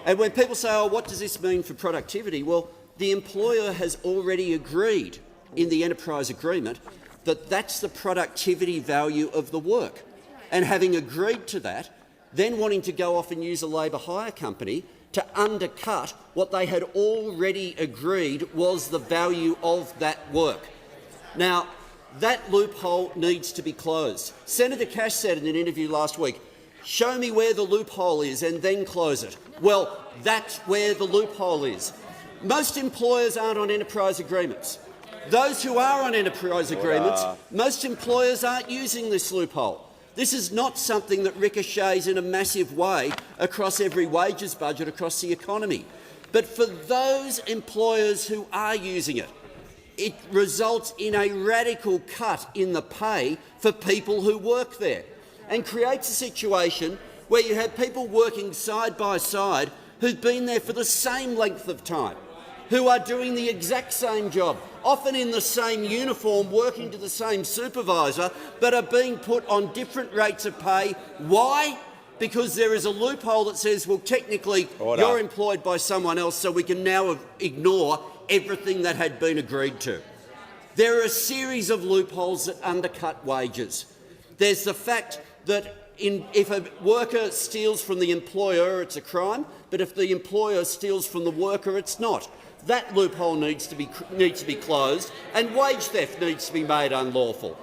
And when people say, oh, what does this mean for productivity? Well, the employer has already agreed in the enterprise agreement that that's the productivity value of the work. And having agreed to that, then wanting to go off and use a labour hire company to undercut what they had already agreed was the value of that work. Now, that loophole needs to be closed. Senator Cash said in an interview last week, show me where the loophole is and then close it. Well, that's where the loophole is. Most employers aren't on enterprise agreements. Those who are on enterprise agreements, most employers aren't using this loophole. This is not something that ricochets in a massive way across every wages budget across the economy. But for those employers who are using it, it results in a radical cut in the pay for people who work there and creates a situation where you have people working side by side who've been there for the same length of time, who are doing the exact same job, often in the same uniform, working to the same supervisor, but are being put on different rates of pay. Why? Because there is a loophole that says, well, technically you're employed by someone else, so we can now ignore everything that had been agreed to. There are a series of loopholes that undercut wages. There's the fact that if a worker steals from the employer, it's a crime, but if the employer steals from the worker, it's not. That loophole needs to be closed, and wage theft needs to be made unlawful.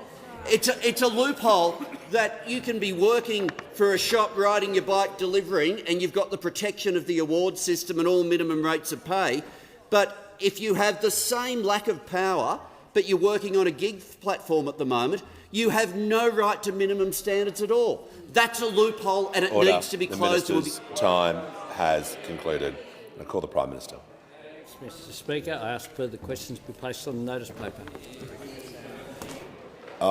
It's a loophole that you can be working for a shop, riding your bike, delivering, and you've got the protection of the award system and all minimum rates of pay. But if you have the same lack of power, but you're working on a gig platform at the moment, you have no right to minimum standards at all. That's a loophole, and it needs to be closed. The Minister's time has concluded. I call the Prime Minister. Mr. Speaker, I ask further questions be placed on the notice paper.